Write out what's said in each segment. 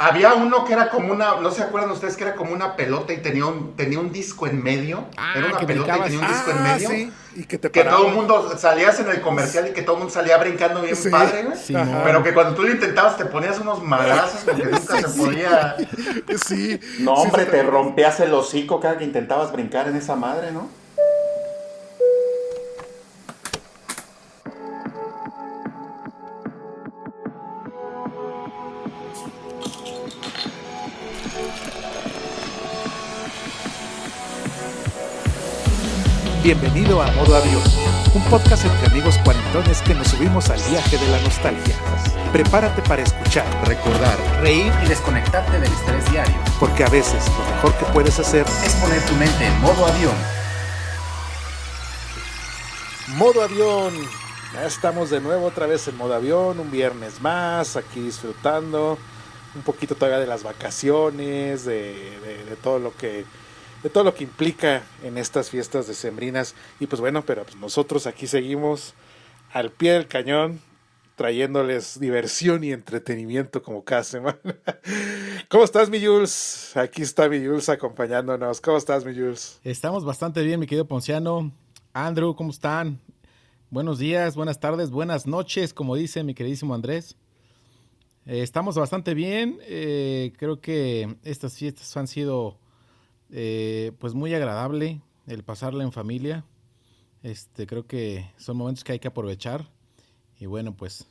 Había uno que era como una, no se acuerdan ustedes que era como una pelota y tenía un disco en medio. Era Ah, una que pelota y brincabas. tenía un disco en medio. Sí, y que te Que todo el paraba. mundo salías en el comercial y que todo el mundo salía brincando bien Sí, padre, güey. ajá. Pero Simón. que cuando tú lo intentabas te ponías unos madrazos porque nunca Sí, se sí, podía. sí, No, sí, sí, hombre, te también. rompías el hocico cada que intentabas brincar en esa madre, ¿no? Bienvenido a Modo Avión, un podcast entre amigos cuarentones que nos subimos al viaje de la nostalgia. Prepárate para escuchar, Recordar. Reír y desconectarte del estrés diario. porque a veces lo mejor que puedes hacer. Es poner tu mente en modo avión. Modo Avión, ya estamos de nuevo otra vez en Modo Avión, un viernes más, aquí disfrutando un poquito todavía de las vacaciones, de todo lo que implica en estas fiestas decembrinas. Y pues bueno, pero pues nosotros aquí seguimos al pie del cañón, trayéndoles diversión y entretenimiento como cada semana. ¿Cómo estás, mi Jules? Aquí está mi Jules acompañándonos. ¿Cómo estás, mi Jules? Estamos bastante bien, mi querido Ponciano. Andrew, ¿cómo están? Buenos días, buenas tardes, buenas noches, como dice mi queridísimo Andrés. Estamos bastante bien. Creo que estas fiestas han sido pues muy agradable el pasarla en familia. Creo que son momentos que hay que aprovechar. Y bueno, pues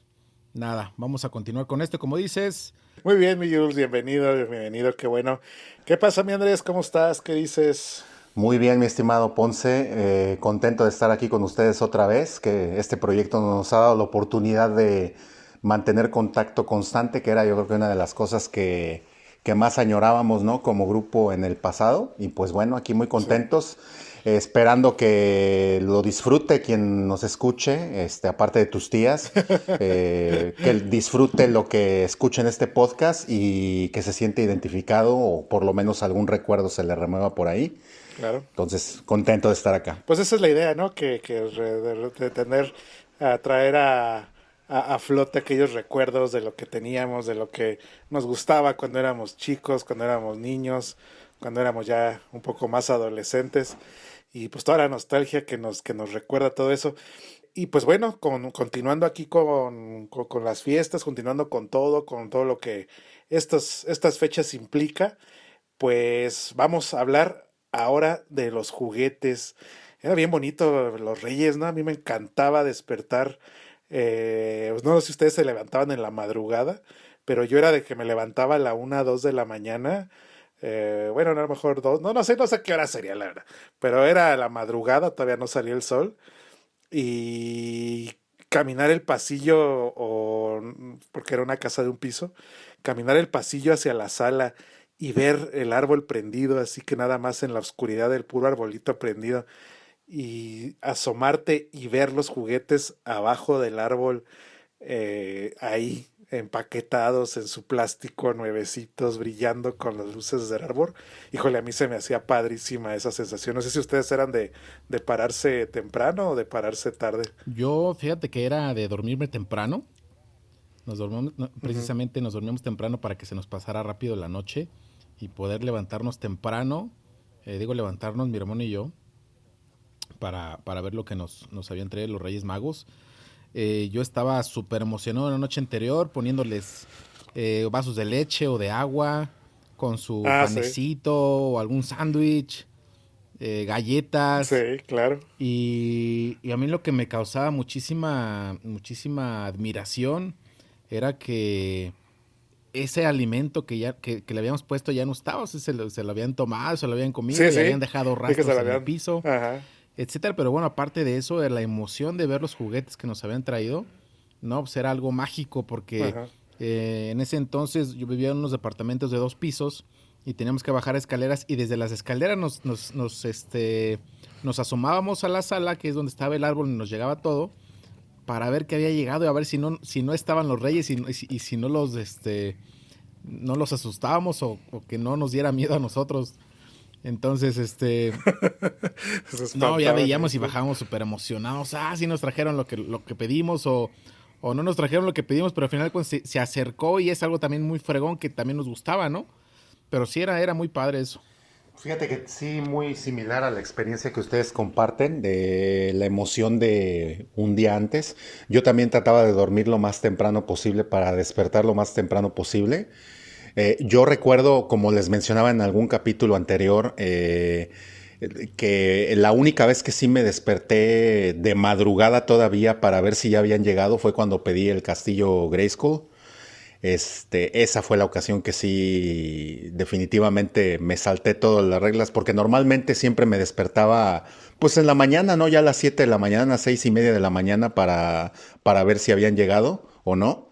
nada, vamos a continuar con esto. Como dices, Muy bien, mi Jules, bienvenido, bienvenido, qué bueno. ¿Qué pasa, mi Andrés? ¿Cómo estás? ¿Qué dices? Muy bien, mi estimado Ponce, contento de estar aquí con ustedes otra vez, que este proyecto nos ha dado la oportunidad de mantener contacto constante, que era yo creo que una de las cosas que más añorábamos, ¿no? Como grupo en el pasado. Y pues bueno, aquí muy Sí. contentos, esperando que lo disfrute quien nos escuche, aparte de tus tías, que disfrute lo que escuche en este podcast y que se siente identificado o por lo menos algún recuerdo se le remueva por ahí. Claro. Entonces, contento de estar acá. Pues esa es la idea, ¿no? De tener, a traer a flote aquellos recuerdos de lo que teníamos, de lo que nos gustaba cuando éramos chicos, cuando éramos niños, cuando éramos ya un poco más adolescentes. Y pues toda la nostalgia que nos recuerda todo eso. Y pues bueno, continuando aquí con las fiestas, continuando con todo lo que estas fechas implica, pues vamos a hablar ahora de los juguetes. Era bien bonito los Reyes, ¿no? A mí me encantaba despertar. Pues no sé si ustedes se levantaban en la madrugada, pero yo era de que me levantaba a la 1, 2 de la mañana. Bueno, a lo mejor 2, no sé qué hora sería la verdad, pero era la madrugada, todavía no salía el sol. Y caminar el pasillo, porque era una casa de un piso, caminar el pasillo hacia la sala y ver el árbol prendido, así que nada más en la oscuridad del puro arbolito prendido, y asomarte y ver los juguetes abajo del árbol, ahí empaquetados en su plástico, nuevecitos, brillando con las luces del árbol. Híjole, a mí se me hacía padrísima esa sensación. No sé si ustedes eran de pararse temprano o de pararse tarde. yo fíjate que era de dormirme temprano. Ujú. Precisamente nos dormíamos temprano para que se nos pasara rápido la noche y poder levantarnos temprano. Digo levantarnos mi hermano y yo para ver lo que nos habían traído los Reyes Magos. Yo estaba súper emocionado la noche anterior poniéndoles vasos de leche o de agua con su Ah, sí, panecito o algún sándwich, galletas. sí, claro. Y a mí lo que me causaba muchísima admiración era que ese alimento que le habíamos puesto ya no estaba, o sea, se lo habían tomado, se lo habían comido Sí, y habían sí, dejado sí que se rastros la en el vean. piso, Ajá, etcétera. Pero bueno, aparte de eso, de la emoción de ver los juguetes que nos habían traído, no, pues era algo mágico porque ajá. en ese entonces yo vivía en unos departamentos de 2 pisos y teníamos que bajar escaleras y desde las escaleras nos asomábamos a la sala, que es donde estaba el árbol y nos llegaba todo, para ver qué había llegado y a ver si no estaban los reyes y si no no los asustábamos o que no nos diera miedo a nosotros. Entonces, Se no, ya espantaban. veíamos y bajábamos súper emocionados. Ah, sí nos trajeron lo que pedimos o no nos trajeron lo que pedimos, pero al final pues, se acercó y es algo también muy fregón que también nos gustaba, ¿no? Pero sí era muy padre eso. Fíjate que sí, muy similar a la experiencia que ustedes comparten de la emoción de un día antes. Yo también trataba de dormir lo más temprano posible para despertar lo más temprano posible. Yo recuerdo, como les mencionaba en algún capítulo anterior, que la única vez que sí me desperté de madrugada todavía para ver si ya habían llegado fue cuando pedí el castillo Grayskull. Esa fue la ocasión que sí, definitivamente me salté todas las reglas, porque normalmente siempre me despertaba, pues en la mañana, ¿no? Ya a las 7 de la mañana, 6:30 de la mañana para ver si habían llegado o no.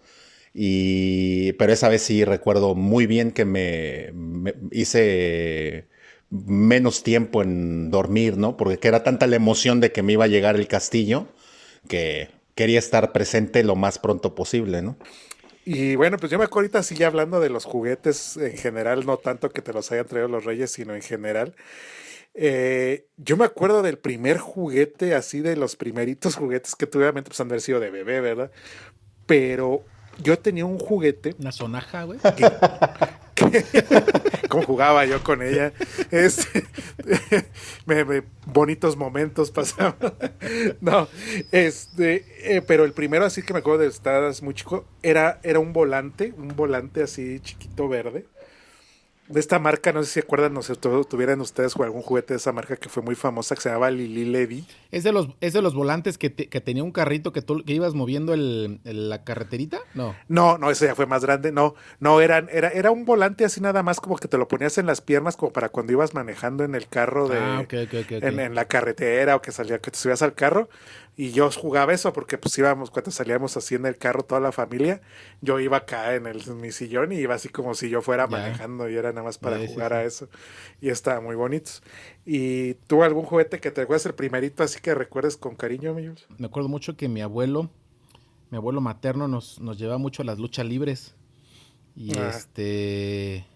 Pero esa vez sí recuerdo muy bien que me hice menos tiempo en dormir, ¿no? Porque era tanta la emoción de que me iba a llegar el castillo que quería estar presente lo más pronto posible, ¿no? Y bueno, pues yo me acuerdo ahorita sí ya hablando de los juguetes en general, no tanto que te los hayan traído los Reyes, sino en general. Yo me acuerdo del primer juguete, así de los primeritos juguetes que tuve, obviamente pues han de haber sido de bebé, ¿verdad? Pero yo tenía un juguete Una sonaja, güey. cómo jugaba yo con ella. Este, bonitos momentos pasaban. No, pero el primero así que me acuerdo de estar muy chico, era un volante así chiquito verde. De esta marca, no sé si se acuerdan, no sé, tuvieran ustedes algún juguete de esa marca que fue muy famosa, que se llamaba Lili Ledy. Es de los volantes que tenía un carrito que ibas moviendo la carreterita. No. No, ese ya fue más grande. No, era un volante así nada más como que te lo ponías en las piernas como para cuando ibas manejando en el carro Ok, ok, ok, ok. en la carretera o que te subías al carro. Y yo jugaba eso porque pues íbamos, cuando salíamos así en el carro toda la familia, yo iba acá en mi sillón y iba así como si yo fuera Ya. manejando y era nada más para Sí, jugar sí. a eso. Y estaba muy bonitos. ¿Y tú algún juguete que te acuerdas el primerito así que recuerdes con cariño, mi Jules? Me acuerdo mucho que mi abuelo materno nos llevaba mucho a las luchas libres. Y Ah,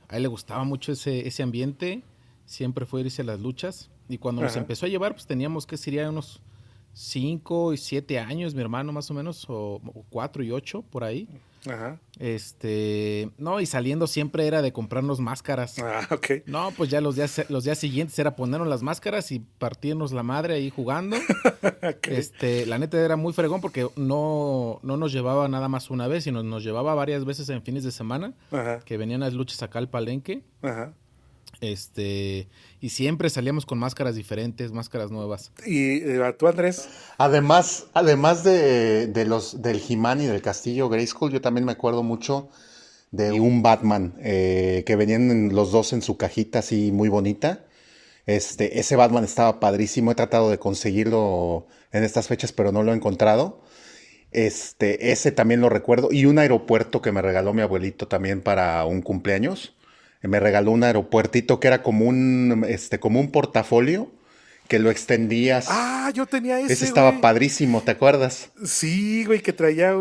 a él le gustaba mucho ese ambiente. Siempre fue irse a las luchas. Y cuando nos ajá, empezó a llevar, pues teníamos que sería unos 5 y 7 años, mi hermano más o menos, o 4 y 8 por ahí. ajá. No, y saliendo siempre era de comprarnos máscaras. Ah, ok. No, pues ya los días siguientes era ponernos las máscaras y partirnos la madre ahí jugando. Ok. La neta era muy fregón porque no nos llevaba nada más una vez, sino nos llevaba varias veces en fines de semana, Ajá, que venían las luchas acá al Palenque. ajá. Y siempre salíamos con máscaras diferentes, máscaras nuevas. ¿Y tú, Andrés? Además del He-Man y del Castillo Grayskull, yo también me acuerdo mucho de un Batman que venían los dos en su cajita así muy bonita. Ese Batman estaba padrísimo. He tratado de conseguirlo en estas fechas, pero no lo he encontrado. Ese también lo recuerdo. Y un aeropuerto que me regaló mi abuelito también para un cumpleaños. Me regaló un aeropuertito que era como un portafolio que lo extendías. Ah, yo tenía Ese ese, estaba güey. padrísimo, ¿te acuerdas? Sí, güey, que traía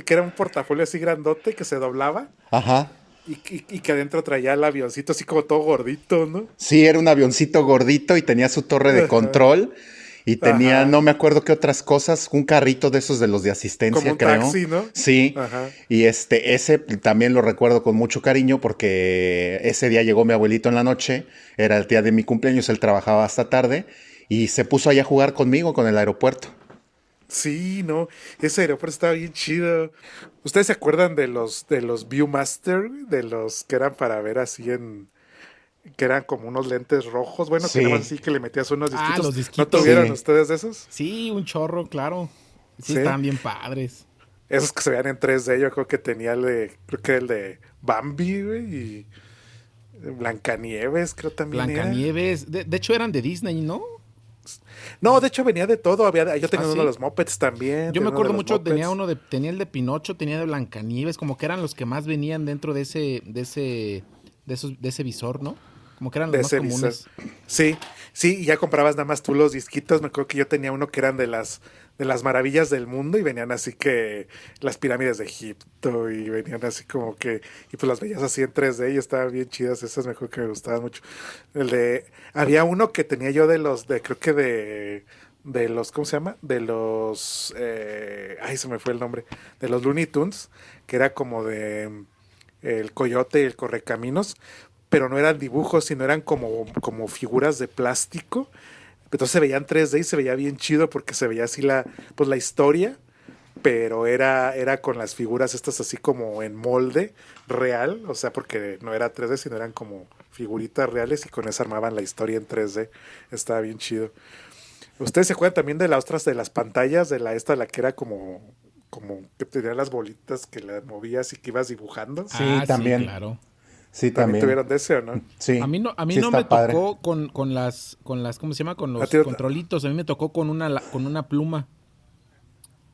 que era un portafolio así grandote que se doblaba Ajá. y que adentro traía el avioncito así como todo gordito, ¿no? Sí, era un avioncito gordito y tenía su torre de Ajá, control y tenía, ajá. no me acuerdo qué otras cosas, un carrito de esos de los de Como asistencia, un creo. taxi, ¿no? Sí, Ajá. y ese también lo recuerdo con mucho cariño porque ese día llegó mi abuelito en la noche, era el día de mi cumpleaños, él trabajaba hasta tarde y se puso ahí a jugar conmigo con el aeropuerto. Sí, no, ese aeropuerto estaba bien chido. ¿Ustedes se acuerdan de los Viewmaster? De los que eran para ver así que eran como unos lentes rojos, bueno, que nada más Sí, así que le metías unos Ah, disquitos. los ¿No disquitos. tuvieron sí. ustedes de esos? Sí, un chorro, claro. Sí, Sí. estaban bien padres. Esos que se veían en 3D, yo creo que tenía creo que el de Bambi, güey, y Blancanieves, creo también era. Blancanieves. De hecho, eran de Disney, ¿no? No, de hecho venía de todo, yo Ah, tenía uno de sí. los Mopeds también, Yo me tenía uno de acuerdo los mucho, Mopeds. tenía el de Pinocho, tenía de Blancanieves, como que eran los que más venían dentro de ese visor, ¿no? Como que eran los De más ese visor. comunes. Sí, sí, y ya comprabas nada más tú los disquitos. Me acuerdo que yo tenía uno que eran de las maravillas del mundo y venían así que las pirámides de Egipto y venían así como que, y pues las veías así en 3D y estaban bien chidas. Esas me acuerdo que me gustaban mucho. Había uno que tenía yo creo que de los, ¿cómo se llama? De los, ay, se me fue el nombre, de los Looney Tunes, que era como de el coyote y el correcaminos, pero no eran dibujos, sino eran como figuras de plástico. Entonces se veían 3D y se veía bien chido porque se veía así pues la historia, pero era con las figuras estas así como en molde real, o sea, porque no era 3D, sino eran como figuritas reales y con eso armaban la historia en 3D. Estaba bien chido. ¿Ustedes se acuerdan también de las otras de las pantallas, de la que era como que tenía las bolitas que las movías y que ibas dibujando? Sí, también. Sí, claro. Sí, ¿También también. tuvieron de ese o no? Sí. A mí no sí me está padre. tocó con las, ¿cómo se llama? Con ¿A los ti no te- controlitos. A mí me tocó con una pluma.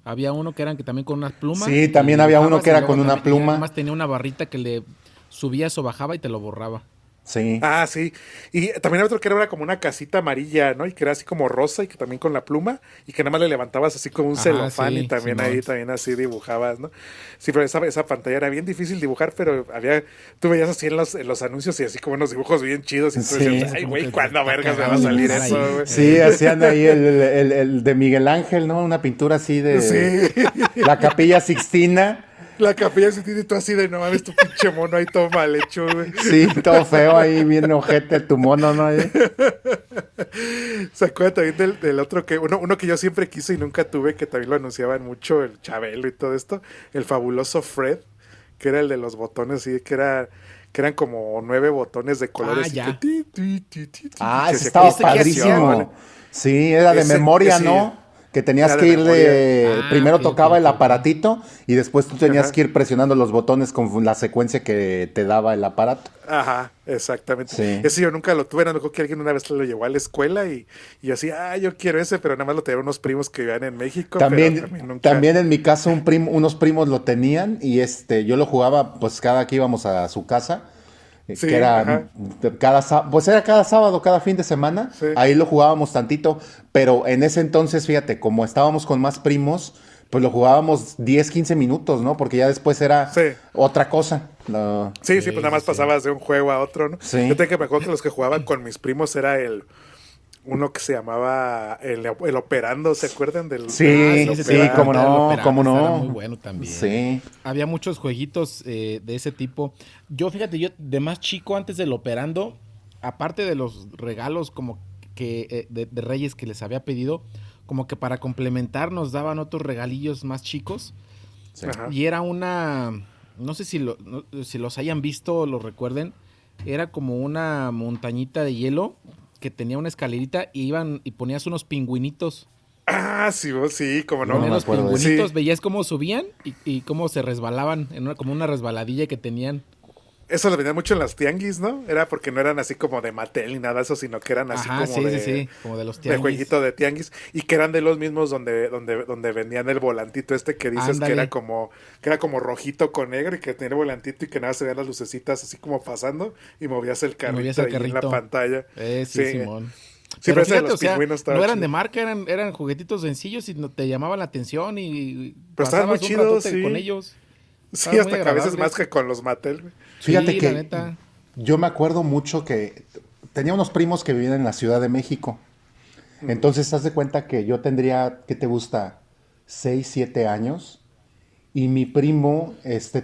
Había uno que eran que también con una pluma. Sí, también había uno que y era luego con una también- y pluma. además tenía una barrita que le subías o bajaba y te lo borraba. Sí. Ah, sí. Y también había otro que era como una casita amarilla, ¿no? Y que era así como rosa y que también con la pluma y que nada más le levantabas así como un Ajá, celofán sí, y también Simón. ahí también así dibujabas, ¿no? Sí, pero esa pantalla era bien difícil dibujar, pero tú veías así en los anuncios y así como unos dibujos bien chidos y tú Sí. decías, ay, Como güey, que ¿cuándo está vergas me va a cagado salir dibujar eso, ahí. güey? Sí, hacían ahí el de Miguel Ángel, ¿no? Una pintura así de Sí. la Capilla Sixtina. La capilla se tiene tú así de no mames, tu pinche mono ahí todo mal hecho, güey. Sí, todo feo ahí, bien ojete tu mono, ¿no? ¿Se acuerdan también del otro que, uno que yo siempre quise y nunca tuve, que también lo anunciaban mucho, el Chabelo y todo esto, el fabuloso Fred, que era el de los botones, así que eran como 9 botones de colores. Ah, y ya. Ah, que ese se estaba ¿Ese qué hacía? padrísimo. Sí, era de Ese- memoria, sí. ¿no? Que tenías Era que de ir memoria. de... Primero Ok, tocaba ok, el ok. aparatito y después tú tenías Ajá. que ir presionando los botones con la secuencia que te daba el aparato. Ajá, exactamente. Sí. Ese yo nunca lo tuve, no me acuerdo que alguien una vez lo llevó a la escuela y yo así, yo quiero ese, pero nada más lo tenían unos primos que vivían en México. También, pero también nunca. también en mi caso unos primos lo tenían y yo lo jugaba pues cada que íbamos a su casa, Sí, que era ajá. pues era cada sábado, cada fin de semana, Sí. ahí lo jugábamos tantito, pero en ese entonces, fíjate, como estábamos con más primos, pues lo jugábamos 10, 15 minutos, ¿no? Porque ya después era Sí. otra cosa. Sí, Sí, pues nada más sí. pasabas de un juego a otro, ¿no? Sí. Yo tengo que me acuerdo que los que jugaban con mis primos era uno que se llamaba el Operando, ¿se acuerdan del? Sí, ese sí, estaba- cómo el no, Operando, cómo ese era no. muy bueno también. Sí. Había muchos jueguitos de ese tipo. Fíjate, yo de más chico antes del Operando, aparte de los regalos como que de Reyes que les había pedido, como que para complementar nos daban otros regalillos más chicos. Sí. Ajá. Y era no sé si los hayan visto o lo recuerden, era como una montañita de hielo que tenía una escalerita y ponías unos pingüinitos. Ah, sí, sí, cómo no. No Ponías me los acuerdo de eso. pingüinitos, Sí. veías cómo subían y cómo se resbalaban, como una resbaladilla que tenían. Eso lo vendían mucho en las tianguis, ¿no? Era porque no eran así como de Mattel ni nada de eso, sino que eran así Ajá, como sí, como de los de tianguis. jueguito de tianguis y que eran de los mismos donde vendían el volantito este que dices Ándale. que era como rojito con negro y que tenía el volantito y que nada se veían las lucecitas así como pasando y movías el carrito, movías el ahí en la carrito. pantalla. Sí, Simón. Sí, Pero pero ese de fíjate, los o sea, pingüinos estaba no eran chido. de marca, eran juguetitos sencillos y te llamaban la atención y Pero estaban muy pasabas un chidos, ratote sí. con ellos. Sí, Estaban hasta muy que a veces agradables. más que con los Mattel, güey. Fíjate Sí, que la neta. yo me acuerdo mucho que tenía unos primos que vivían en la Ciudad de México. Entonces, haz de cuenta que yo tendría, ¿qué te gusta? 6, 7 años. Y mi primo,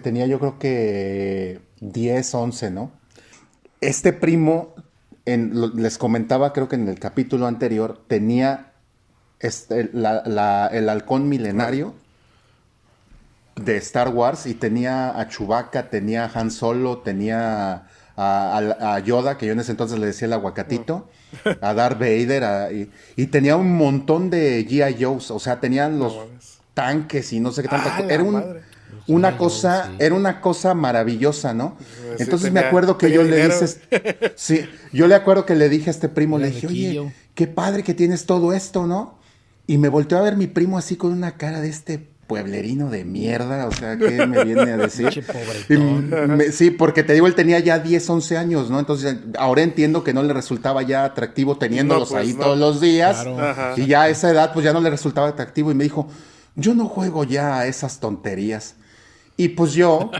tenía yo creo que 10, 11, ¿no? Este primo, les comentaba, creo que en el capítulo anterior, tenía el halcón milenario de Star Wars y tenía a Chewbacca, tenía a Han Solo, tenía a Yoda, que yo en ese entonces le decía el aguacatito, a Darth Vader, y tenía un montón de G.I. Joes, o sea, tenían los mames. tanques y no sé qué tanto. Ah, la Era madre. una G.I. cosa, Joes, sí. era una cosa maravillosa, ¿no? Sí, Entonces me tenía- acuerdo que tenía yo le dinero. dije, sí, yo le acuerdo que le dije a este primo, Era le dije, riquillo. oye, qué padre que tienes todo esto, ¿no? Y me volteó a ver mi primo así con una cara de pueblerino de mierda, o sea, ¿qué me viene a decir? Pinche Y pobretón. sí, porque te digo, él tenía ya 10, 11 años, ¿no? Entonces, ahora entiendo que no le resultaba ya atractivo teniéndolos No, pues, ahí no. todos los días. Claro. Ajá. Y ya a esa edad, pues ya no le resultaba atractivo. Y me dijo, yo no juego ya a esas tonterías. Y pues yo,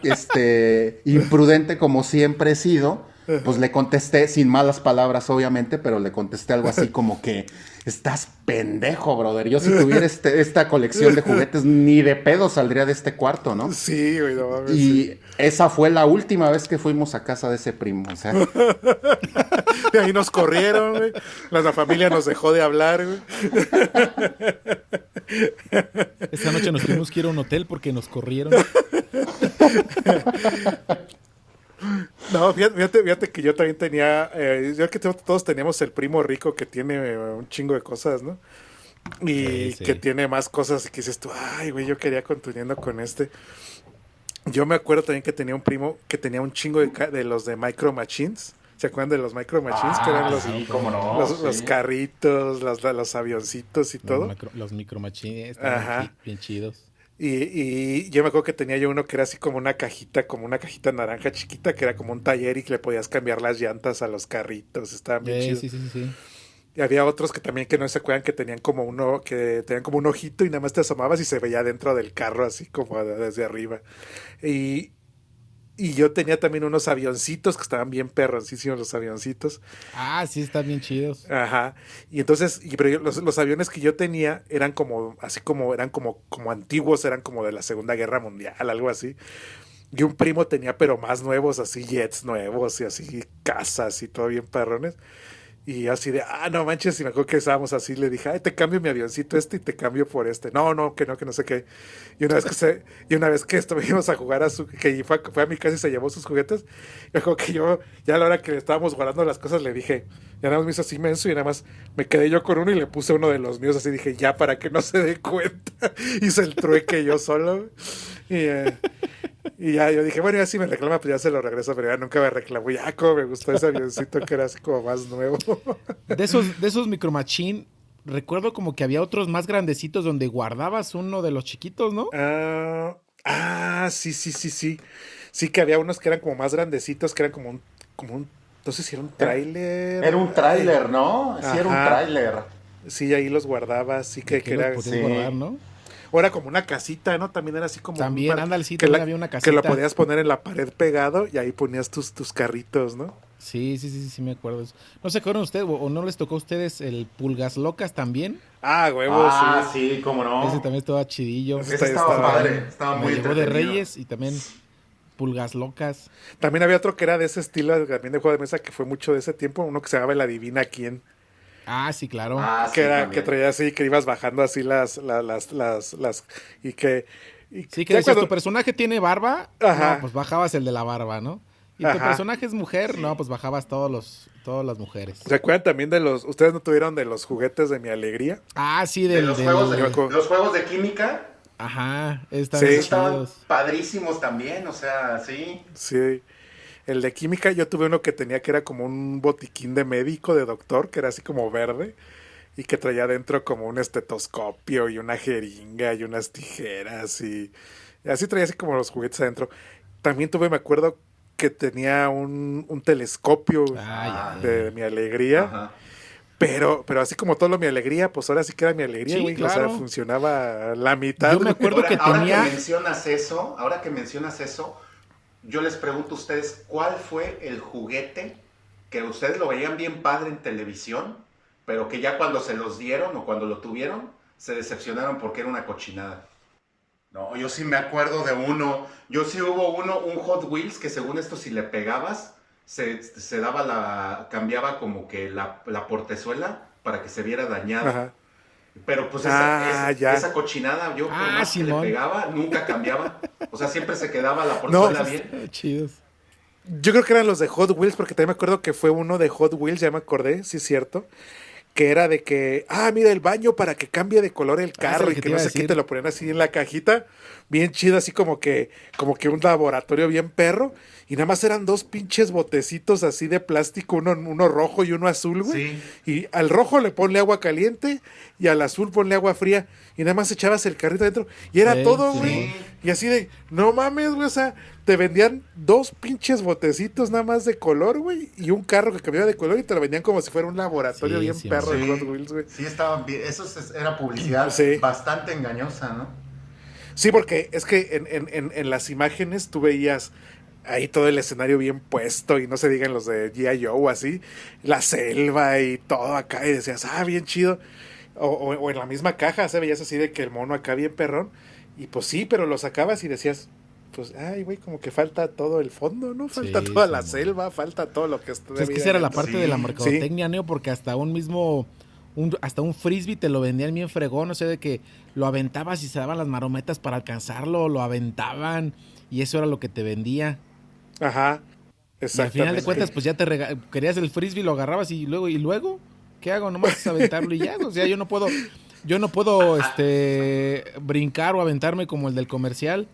imprudente como siempre he sido, Pues le contesté, sin malas palabras obviamente, pero le contesté algo así como que, estás pendejo, brother. Yo si tuviera esta colección de juguetes, ni de pedo saldría de este cuarto, ¿no? Sí, güey, no mames. Y Sí. esa fue la última vez que fuimos a casa de ese primo, o sea. Y ahí nos corrieron, güey. La familia nos dejó de hablar, güey. Esta noche nos tuvimos que ir a un hotel porque nos corrieron. No, fíjate que yo también tenía, yo que todos teníamos el primo rico que tiene un chingo de cosas, ¿no? Y Sí. que tiene más cosas y que dices tú, ay, güey, yo quería continuando con este. Yo me acuerdo también que tenía un primo que tenía un chingo de los de Micro Machines. ¿Se acuerdan de los Micro Machines? Que eran Sí, cómo no. los Sí. carritos, los avioncitos y todo. Los micro machines Ajá. estaban bien chidos. Y yo me acuerdo que tenía yo uno que era así como una cajita naranja chiquita, que era como un taller y que le podías cambiar las llantas a los carritos. Estaban bien chidos. Sí. Y había otros que también que no se acuerdan que tenían como un ojito y nada más te asomabas y se veía dentro del carro así como desde arriba. Y, y yo tenía también unos avioncitos que estaban bien perroncísimos los avioncitos. Ah, sí, están bien chidos. Ajá. Y entonces, pero los aviones que yo tenía eran como, así como, eran como antiguos, eran como de la Segunda Guerra Mundial, algo así. Y un primo tenía, pero más nuevos, así jets nuevos y así casas y todo bien perrones. Y así de, no manches, y me acuerdo que estábamos así, le dije, ay, te cambio mi avioncito y te cambio por este. No, que no sé qué. Y una vez que estuvimos a jugar que fue a mi casa y se llevó sus juguetes, me acuerdo que yo, ya a la hora que estábamos guardando las cosas, le dije, ya nada más me hizo así menso y nada más me quedé yo con uno y le puse uno de los míos, así dije, ya, para que no se dé cuenta. Hice el trueque yo solo. Y, y ya yo dije, bueno, ya si me reclama, pues ya se lo regreso, pero ya nunca me reclamó. Ya como me gustó ese avioncito que era así como más nuevo. De esos micro machine, recuerdo como que había otros más grandecitos donde guardabas uno de los chiquitos, ¿no? Sí. Sí que había unos que eran como más grandecitos, que eran no sé si era un tráiler. Era un tráiler, ¿no? Sí, era un Ajá. tráiler. Sí, ahí los guardabas, sí que Que los era. podías sí. guardar, ¿no? O era como una casita, ¿no? También era así como También, ándale, sí, que también había una que lo casita. podías poner en la pared pegado y ahí ponías tus carritos, ¿no? Sí, me acuerdo de eso. ¿No se acuerdan ustedes o no les tocó a ustedes el Pulgas Locas también? Huevos, sí. Sí, cómo no. Ese también estaba chidillo. Ese Ese estaba estaba padre, estaba Me muy llegó de entretenido. Reyes y también Pulgas Locas. También había otro que era de ese estilo, también de juego de mesa, que fue mucho de ese tiempo, uno que se llamaba El Adivina Quién. Ah, sí, claro. Que Sí, era, también. que traía así, que ibas bajando así y que... Sí, que ya decías, cuando- tu personaje tiene barba, Ajá. no, pues bajabas el de la barba, ¿no? Y tu Ajá. personaje es mujer, no, pues bajabas todas las mujeres. ¿Se acuerdan también ustedes no tuvieron de los juguetes de Mi Alegría? Ah, sí, De los juegos yo me acuerdo. los juegos de química, Ajá, están Sí. bien estaban chidos. padrísimos también, o sea, sí. Sí. El de química yo tuve uno que tenía que era como un botiquín de médico, de doctor, que era así como verde. Y que traía dentro como un estetoscopio y una jeringa y unas tijeras y así traía así como los juguetes adentro. También me acuerdo que tenía un telescopio Ah, de Mi Alegría, Ajá. pero así como todo lo Mi Alegría, pues ahora sí que era Mi Alegría, Sí, güey. claro. O sea, funcionaba la mitad. Yo me acuerdo que tenía- Ahora que mencionas eso, yo les pregunto a ustedes, ¿cuál fue el juguete que ustedes lo veían bien padre en televisión, pero que ya cuando se los dieron o cuando lo tuvieron, se decepcionaron porque era una cochinada? No, yo sí me acuerdo de uno. Yo sí hubo un Hot Wheels que según esto si le pegabas, se cambiaba como que la portezuela para que se viera dañado. Ajá. Pero pues Ya. esa cochinada, yo por más que le Simón. pegaba, nunca cambiaba. O sea, siempre se quedaba la portezuela bien. Estaban chidos. Yo creo que eran los de Hot Wheels, porque también me acuerdo que fue uno de Hot Wheels, ya me acordé, sí es cierto, que era de que, mira el baño para que cambie de color el carro lo y que que te no iba a sé qué, decir. te lo ponían así en la cajita, bien chido, así como que un laboratorio bien perro, y nada más eran dos pinches botecitos así de plástico, uno rojo y uno azul, güey. Sí. Y al rojo le ponle agua caliente y al azul ponle agua fría, y nada más echabas el carrito adentro, y era todo, sí. güey. Y así de, no mames, güey, o sea, te vendían dos pinches botecitos nada más de color, güey, y un carro que cambiaba de color y te lo vendían como si fuera un laboratorio Sí, bien sí, perro de Sí. Hot Wheels, güey. Sí, estaban bien. Era publicidad Sí. bastante engañosa, ¿no? Sí, porque es que en las imágenes tú veías ahí todo el escenario bien puesto, y no se digan los de G.I. Joe así, la selva y todo acá, y decías, bien chido. O en la misma caja se veías así de que el mono acá bien perrón, y pues sí, pero lo sacabas y decías, pues, güey, como que falta todo el fondo, ¿no? Falta toda la selva, falta todo lo que está. Pues es que esa era la parte de la mercadotecnia, Neo, porque hasta un mismo, hasta un frisbee te lo vendían bien fregón, o sea, de que lo aventabas y se daban las marometas para alcanzarlo, lo aventaban, y eso era lo que te vendía. Ajá, exactamente. Y al final de cuentas, pues ya querías el frisbee, lo agarrabas y luego, ¿qué hago? Nomás es aventarlo y ya, o sea, yo no puedo brincar o aventarme como el del comercial.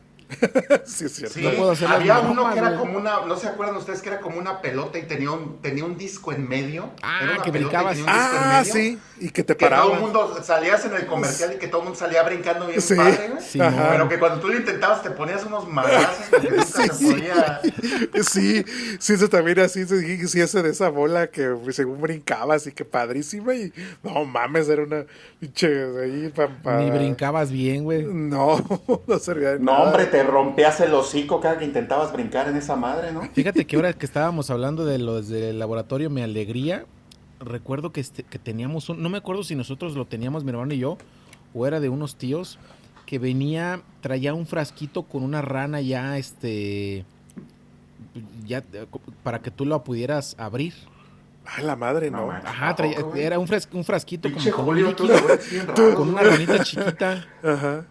Sí, es cierto. Sí, no puedo hacer había uno que era como una, no se acuerdan ustedes, que era como una pelota y tenía un disco en medio. Era una que pelota brincabas. Y tenía un disco en medio, sí, y que te paraba. Todo el mundo salías en el comercial y que todo el mundo salía brincando bien padre, ¿no? Sí, pero que cuando tú lo intentabas te ponías unos madrazos porque nunca se podía. Sí, eso también así, sí, ese de esa bola que según brincabas y que padrísima, y no mames, era una pinche ahí Ni brincabas bien, güey. No servía de nada. No, hombre, te rompías el hocico cada que intentabas brincar en esa madre, ¿no? Fíjate que ahora que estábamos hablando de los del laboratorio Me Alegría, recuerdo que teníamos no me acuerdo si nosotros lo teníamos, mi hermano y yo, o era de unos tíos, que traía un frasquito con una rana ya, ya para que tú lo pudieras abrir. La madre, no. Ajá, era un frasquito Pinche como Julio, líquido, con una ranita chiquita. Ajá.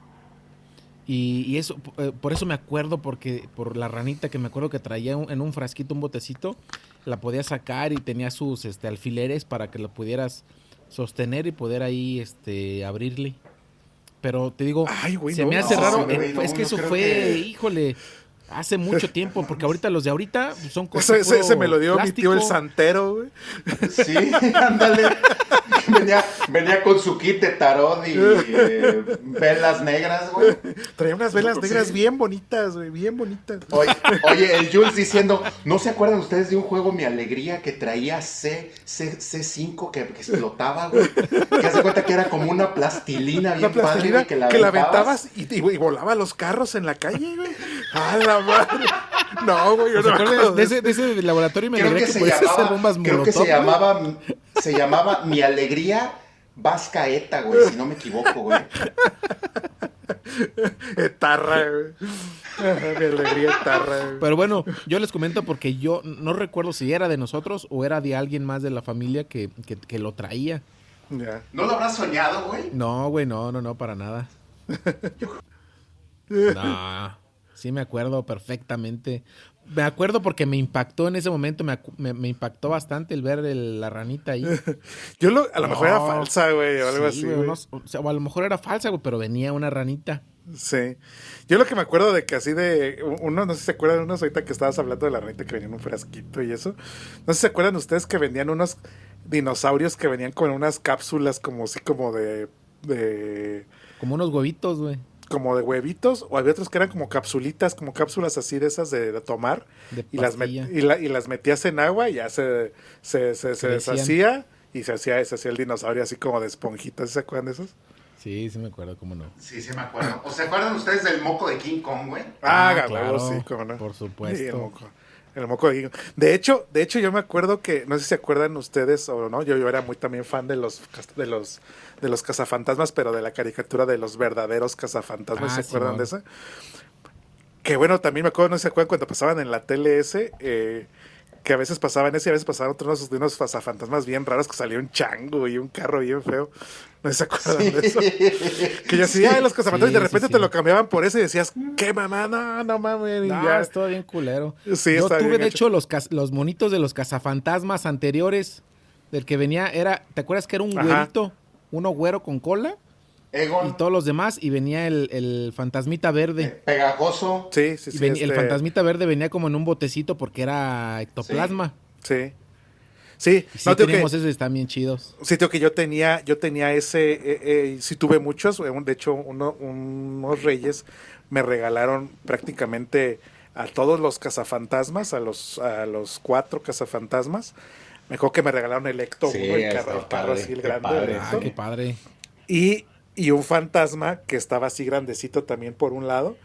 Y eso, por eso me acuerdo, porque por la ranita que me acuerdo que traía en un frasquito, un botecito, la podías sacar y tenía sus alfileres para que lo pudieras sostener y poder ahí abrirle. Pero te digo, se me hace raro, es que eso fue, híjole, hace mucho tiempo, porque ahorita los de ahorita son cosas ese me lo dio plástico. Mi tío el santero, güey. Sí, ándale. Venía con su kit de tarot y velas negras, güey. Traía unas velas negras bien bonitas, güey, bien bonitas. Oye, el Jules diciendo, ¿no se acuerdan ustedes de un juego Mi Alegría que traía C5 que explotaba, güey? Que hace cuenta que era como una plastilina bien padre, güey, que la aventabas y volaba los carros en la calle, güey. ¡A la madre! No, güey, yo no me acuerdo de ese laboratorio Me Alegría que podías hacer bombas molotov. Creo que se llamaba Mi Alegría Vasca Eta, güey, si no me equivoco, güey. Etarra, güey. Mi Alegría Etarra, güey. Pero bueno, yo les comento porque yo no recuerdo si era de nosotros o era de alguien más de la familia que lo traía. Ya. ¿No lo habrás soñado, güey? No, güey, no, para nada. No, sí me acuerdo perfectamente. Me acuerdo porque me impactó en ese momento, me impactó bastante el ver la ranita ahí. A lo mejor era falsa, güey, o algo así, güey. O a lo mejor era falsa, güey, pero venía una ranita. Sí. Yo lo que me acuerdo de que así no sé si se acuerdan unos ahorita que estabas hablando de la ranita que venía en un frasquito y eso. No sé si se acuerdan ustedes que vendían unos dinosaurios que venían con unas cápsulas como así como de como unos huevitos, güey. Como de huevitos, o había otros que eran como capsulitas, como cápsulas así de esas de tomar, y las metías en agua y ya se deshacía y se hacía el dinosaurio así como de esponjitas. ¿Se acuerdan de esos? Sí me acuerdo, cómo no. Sí me acuerdo. ¿O se acuerdan ustedes del moco de King Kong, güey? Claro, sí, cómo no. Por supuesto. Sí, el moco de King Kong. De hecho, yo me acuerdo que, no sé si se acuerdan ustedes o no, yo era muy también fan de los cazafantasmas, pero de la caricatura de los verdaderos cazafantasmas. ¿Se acuerdan de esa? Que bueno, también me acuerdo, no se acuerdan cuando pasaban en la tele que a veces pasaban ese y a veces pasaban otros de unos cazafantasmas bien raros que salía un chango y un carro bien feo. ¿No se acuerdan de eso? Que yo decía, los cazafantasmas, y de repente te lo cambiaban por eso y decías, ¿qué mamá? No mames. No, es todo bien culero. Sí, yo tuve, de hecho, los monitos de los cazafantasmas anteriores, del que venía, ¿te acuerdas que era un güerito? Uno güero con cola. Egon. Y todos los demás, y venía el fantasmita verde. Pegajoso. Sí. El fantasmita verde venía como en un botecito porque era ectoplasma. Sí. Sí, tenemos esos, están bien chidos. Sí, tío, que yo tenía ese, sí tuve muchos, de hecho unos reyes me regalaron prácticamente a todos los cazafantasmas, a los 4 cazafantasmas. Me acuerdo que me regalaron el Ecto 1, el carro así, el grande. Qué padre. Y un fantasma que estaba así grandecito también por un lado.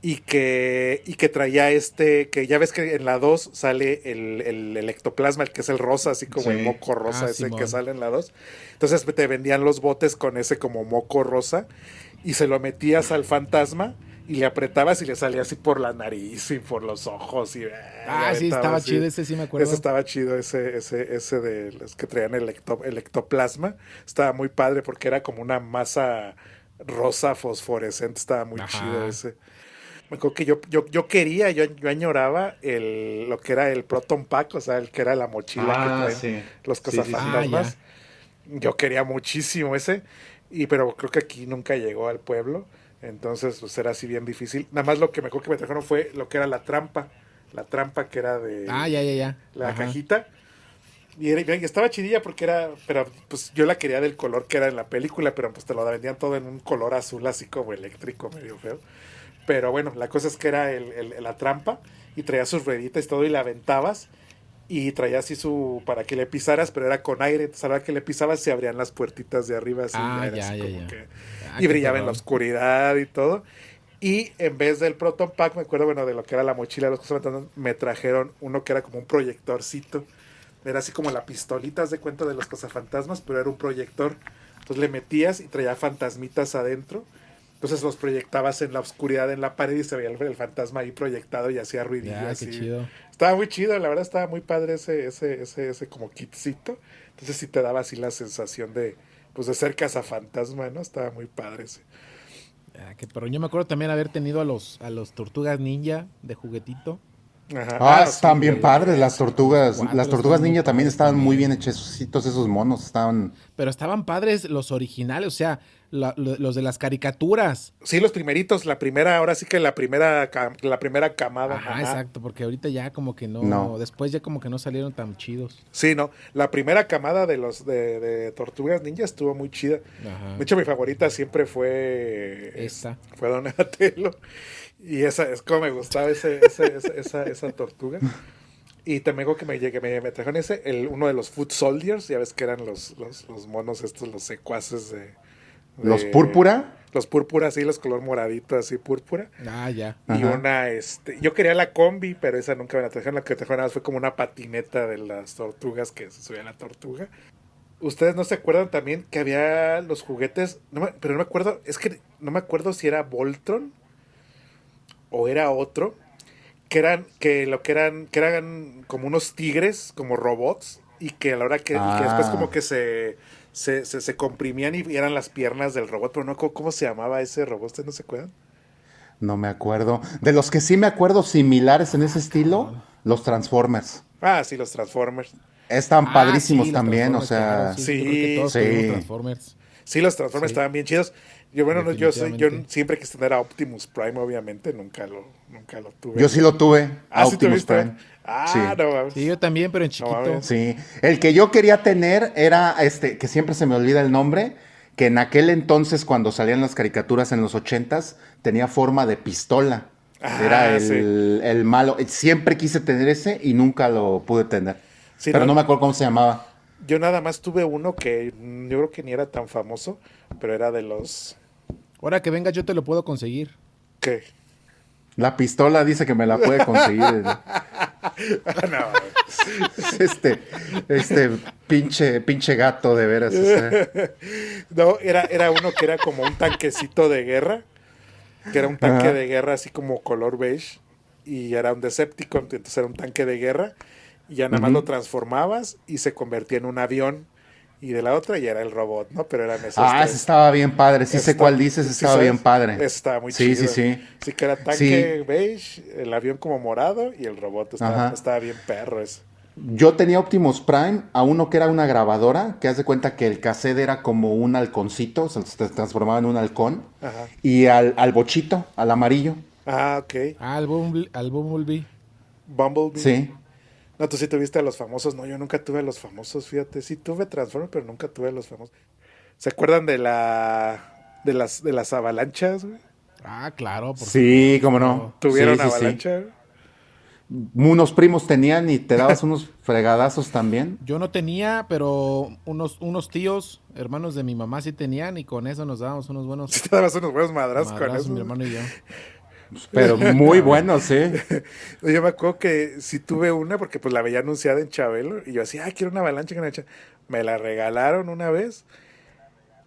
y que traía que ya ves que en la 2 sale el ectoplasma, el que es el rosa, así como el Sí. moco rosa ese que Simón. sale en la 2. Entonces te vendían los botes con ese como moco rosa y se lo metías al fantasma y le apretabas y le salía así por la nariz y por los ojos y le Sí, aventaba estaba así. chido ese, sí me Ese acuerdo. estaba chido, ese de los que traían el ectoplasma. Estaba muy padre porque era como una masa rosa fosforescente, estaba muy chido Ajá. ese. Me acuerdo que yo añoraba lo que era el Proton Pack, o sea, el que era la mochila que Ah, traen sí. los Sí, sí, sí. Ya. cazafantasmas. Yo quería muchísimo ese, pero creo que aquí nunca llegó al pueblo, entonces pues era así bien difícil. Nada más lo que me acuerdo que me trajeron fue lo que era la trampa que era de Ya. la Ajá. cajita. Y estaba chidilla porque pero pues yo la quería del color que era en la película, pero pues te lo vendían todo en un color azul así como eléctrico, medio feo. Pero bueno, la cosa es que era la trampa y traía sus rueditas y todo y la aventabas y traía así para que le pisaras, pero era con aire. Entonces a la hora que le pisabas se abrían las puertitas de arriba así, ya era así como Ya. que... Y Qué brillaba en la perrón. oscuridad y todo. Y en vez del Proton Pack, me acuerdo, bueno, de lo que era la mochila de los cosas, me trajeron uno que era como un proyectorcito. Era así como la pistolita, haz de cuenta, de los cazafantasmas, pero era un proyector. Entonces le metías y traía fantasmitas adentro. Entonces los proyectabas en la oscuridad en la pared y se veía el fantasma ahí proyectado y hacía ruidillo Ya, qué así. chido. Estaba muy chido, la verdad estaba muy padre ese como kitcito. Entonces sí te daba así la sensación pues de ser cazafantasma, ¿no? Estaba muy padre ese. Ya, qué perrón. Yo me acuerdo también haber tenido a los tortugas ninja de juguetito. Ajá. Ah, No, sí, estaban bien padres las Los tortugas. Las cuatro tortugas estaban muy ninja también padres estaban muy bien también. hechecitos esos monos. Estaban. Pero estaban padres los originales, o sea, los de las caricaturas. Sí, los primeritos, ahora sí que la primera camada, Ajá, ajá. exacto, porque ahorita ya como que no, No. después ya como que no salieron tan chidos. Sí, no, la primera camada de Tortugas Ninja estuvo muy chida. Ajá, De hecho, mi favorita siempre fue Donatello. Y esa es como me gustaba esa tortuga. Y también algo que me trajeron uno de los Foot Soldiers, ya ves que eran los monos estos, los secuaces Los de púrpura. los púrpuras, sí, los color moradito, así púrpura. ya. Y Ajá. yo quería la combi, pero esa nunca me la trajeron. La que trajeron nada más fue como una patineta de las tortugas que se subía a la tortuga. ¿Ustedes no se acuerdan también que había los juguetes? Pero no me acuerdo, es que no me acuerdo si era Voltron o era otro, que eran como unos tigres, como robots, y que a la hora y que después como Ah, que se comprimían y eran las piernas del robot, pero no cómo se llamaba ese robot, ¿ustedes no se acuerdan? no me acuerdo. De los que sí me acuerdo similares en ese estilo, Cabrón. los Transformers. Ah, sí, los Transformers. Están padrísimos Sí, los también, o Transformers, claro, sea, sí, yo creo que Sí, todos tuvimos sí. Transformers. sí, los Transformers Sí, estaban bien chidos. Yo, bueno, no, yo definitivamente. siempre quise tener a Optimus Prime, obviamente, nunca lo tuve Yo sí yo. lo tuve, a Ah, sí Optimus tuviste. Prime. Ah, Sí. no Sí, mames. yo también, pero en No chiquito. mames. Sí, el que yo quería tener era que siempre se me olvida el nombre, que en aquel entonces cuando salían las caricaturas en los ochentas tenía forma de pistola. Era Ah, sí. el malo. Siempre quise tener ese y nunca lo pude tener. Sí, Pero no, no me acuerdo cómo se llamaba. yo nada más tuve uno que yo creo que ni era tan famoso, pero era de los... Ahora que vengas yo te lo puedo conseguir. ¿Qué? La pistola dice que me la puede conseguir. No, Este, este pinche gato de veras. O sea. no, era uno que era como un tanquecito de guerra, que era un tanque Ajá. de guerra así como color beige, y era un Decepticon, entonces era un tanque de guerra, y ya nada más lo Ujú. transformabas y se convertía en un avión, y de la otra ya era el robot, ¿no? Pero eran esos Ah, ese tres. estaba bien padre. Sí sé Está, cuál dices, ¿sí estaba bien sabes? padre. Ese estaba muy Sí, sí, chido. sí. Sí que era tanque Sí, beige, el avión como morado y el robot ajá. estaba bien perro ese. Yo tenía Optimus Prime a uno que era una grabadora, que haz de cuenta que el cassette era como un halconcito, o sea, se transformaba en un halcón, Ajá. y al bochito, al amarillo. Ah, ok. Al Bumblebee. Bumblebee. Sí. No, tú sí tuviste a los famosos. No, yo nunca tuve a los famosos, fíjate. Sí tuve Transformers, pero nunca tuve a los famosos. ¿Se acuerdan de las avalanchas, güey? Claro, por Sí, cómo supuesto. no. Sí, ¿Tuvieron sí, sí. avalancha, güey? Unos primos tenían y te dabas unos fregadazos también. Yo no tenía, pero unos tíos, hermanos de mi mamá sí tenían y con eso nos dábamos unos Sí buenos te dabas unos buenos madrazos con madrazos, eso, mi güey. hermano y yo. Pero muy bueno, sí. Yo me acuerdo que sí tuve una porque pues la veía anunciada en Chabelo y yo decía, quiero una avalancha que me la regalaron una vez,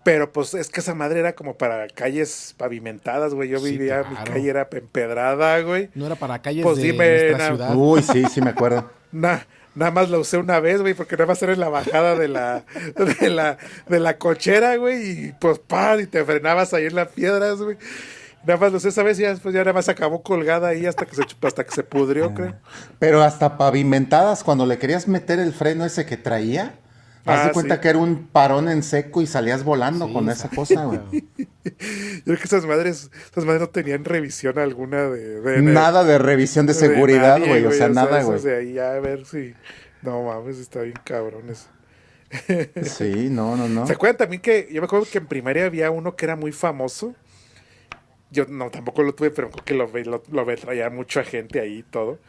pero pues es que esa madre era como para calles pavimentadas, güey. Yo Sí, vivía, mi claro. calle era empedrada, güey. No era para calles Pues de dime, nuestra ciudad. Uy, sí, sí me acuerdo. nada más la usé una vez, güey, porque nada más era en la bajada de la cochera, güey, y pues y te frenabas ahí en las piedras, güey. Nada más lo usé esa vez y ya después ya nada más acabó colgada ahí hasta que se pudrió, creo. Pero hasta pavimentadas, cuando le querías meter el freno ese que traía, haz de cuenta Sí. que era un parón en seco y salías volando Sí, con esa cosa, güey. Yo creo que esas madres no tenían revisión alguna Nada de revisión de seguridad, nadie, güey. O sea, nada, esos güey. de ahí a ver si. No mames, está bien cabrones. Sí, no, no, ¿Se no. acuerdan también que yo me acuerdo que en primaria había uno que era muy famoso? Yo no, tampoco lo tuve, pero creo que lo traía mucha gente ahí y todo.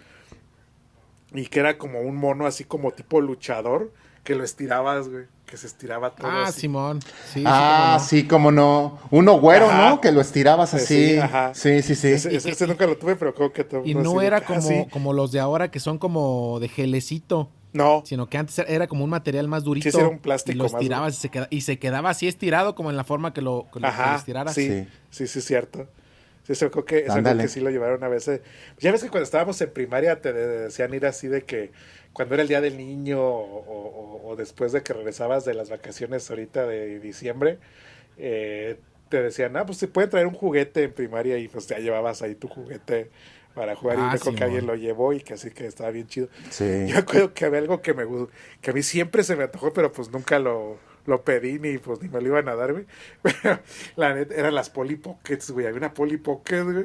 Y que era como un mono así como tipo luchador, que lo estirabas, güey. Que se estiraba todo así. Simón. Sí, Ah, sí, sí, como no. Uno güero, Ajá. ¿no? Que lo estirabas así. Sí, ajá. Sí, sí, sí. Ese nunca lo tuve, pero creo que todo y mundo no así de era que, sí. como los de ahora que son como de gelecito, No, sino que antes era como un material más durito. sí, era un plástico y lo más duro. estirabas y se quedaba así estirado como en la forma que lo Ajá, estiraras. sí, Sí. sí, cierto. Sí, Ándale. que sí lo llevaron a veces. Ya ves que cuando estábamos en primaria te decían ir así de que cuando era el día del niño o después de que regresabas de las vacaciones ahorita de diciembre, te decían, pues se puede traer un juguete en primaria y pues ya llevabas ahí tu juguete para jugar y me acuerdo que alguien Simón. lo llevó y que así que estaba bien chido. Sí. Yo recuerdo que había algo que a mí siempre se me antojó, pero pues nunca lo pedí ni me lo iban a dar, güey. Pero la neta, eran las Polly Pockets, güey. Había una Polly Pocket, güey.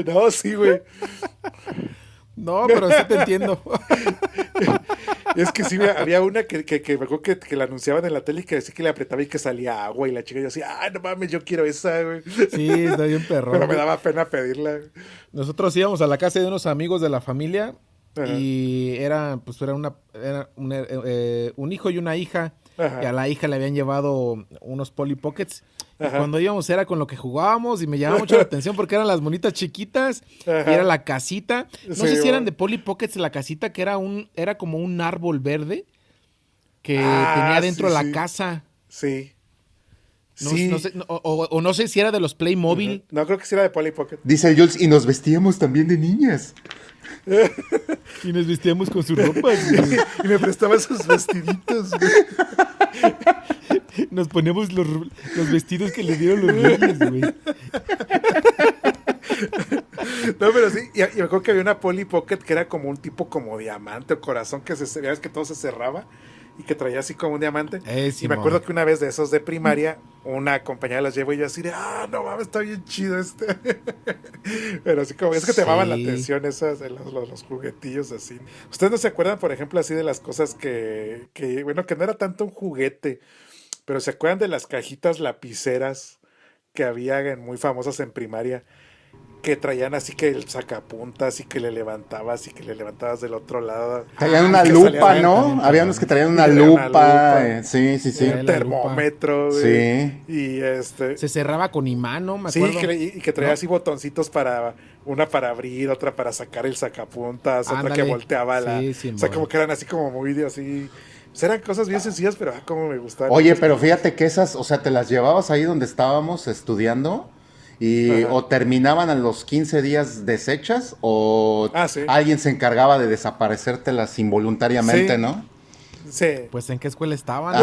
No, sí, güey. No, pero sí te entiendo. Es que sí, había una que me acuerdo que la anunciaban en la tele y que decía que le apretaba y que salía agua y la chica yo así, no mames, yo quiero esa, güey. Sí, está bien perrón. Pero me daba pena pedirla. Nosotros íbamos a la casa de unos amigos de la familia Ajá. y era un hijo y una hija. Ajá. Y a la hija le habían llevado unos Polly Pockets. Y Ajá. cuando íbamos era con lo que jugábamos y me llamaba mucho la atención porque eran las monitas chiquitas Ajá. y era la casita. No Sí, sé si eran bueno. de Polly Pockets la casita que era como un árbol verde que Ah, tenía dentro sí, la sí. casa. Sí. No, Sí. no sé, o no sé si era de los Playmobil. No, creo que sí era de Polly Pocket. Dice el Jules, y nos vestíamos también de niñas. Y nos vestíamos con sus ropas. Y me prestaba sus vestiditos, güey. Nos poníamos los vestidos que le dieron los reyes, güey. No, pero sí, y me acuerdo que había una Polly Pocket que era como un tipo como diamante o corazón que ya ves que todo se cerraba y que traía así como un diamante. Y me Simón. acuerdo que una vez de esos de primaria, una compañera los llevó y yo así de, no mames, está bien chido este. Pero así como, es que te llamaban la Sí. atención esas, de los juguetillos así. ¿Ustedes no se acuerdan, por ejemplo, así de las cosas bueno, que no era tanto un juguete, pero se acuerdan de las cajitas lapiceras que había muy famosas en primaria? Que traían así que el sacapuntas y que le levantabas y que le levantabas del otro lado. Traían Ah, una que lupa, salía ¿no? también, Había unos que traían Y una traían una lupa. lupa. Sí, sí, sí. Traía Un la termómetro, güey. Sí. Y Se cerraba con imán, ¿no? Me sí, acuerdo. y que traía ¿No? así botoncitos una para abrir, otra para sacar el sacapuntas, otra que Ándale. volteaba Sí, o sea, Simón. como que eran así como muy así. Pues eran cosas bien sencillas, pero como me gustaban. Oye, esas pero cosas. fíjate que esas, o sea, te las llevabas ahí donde estábamos estudiando y Ajá. o terminaban a los 15 días deshechas o Sí. alguien se encargaba de desaparecértelas involuntariamente, Sí. ¿no? Sí. Pues ¿en qué escuela estaban?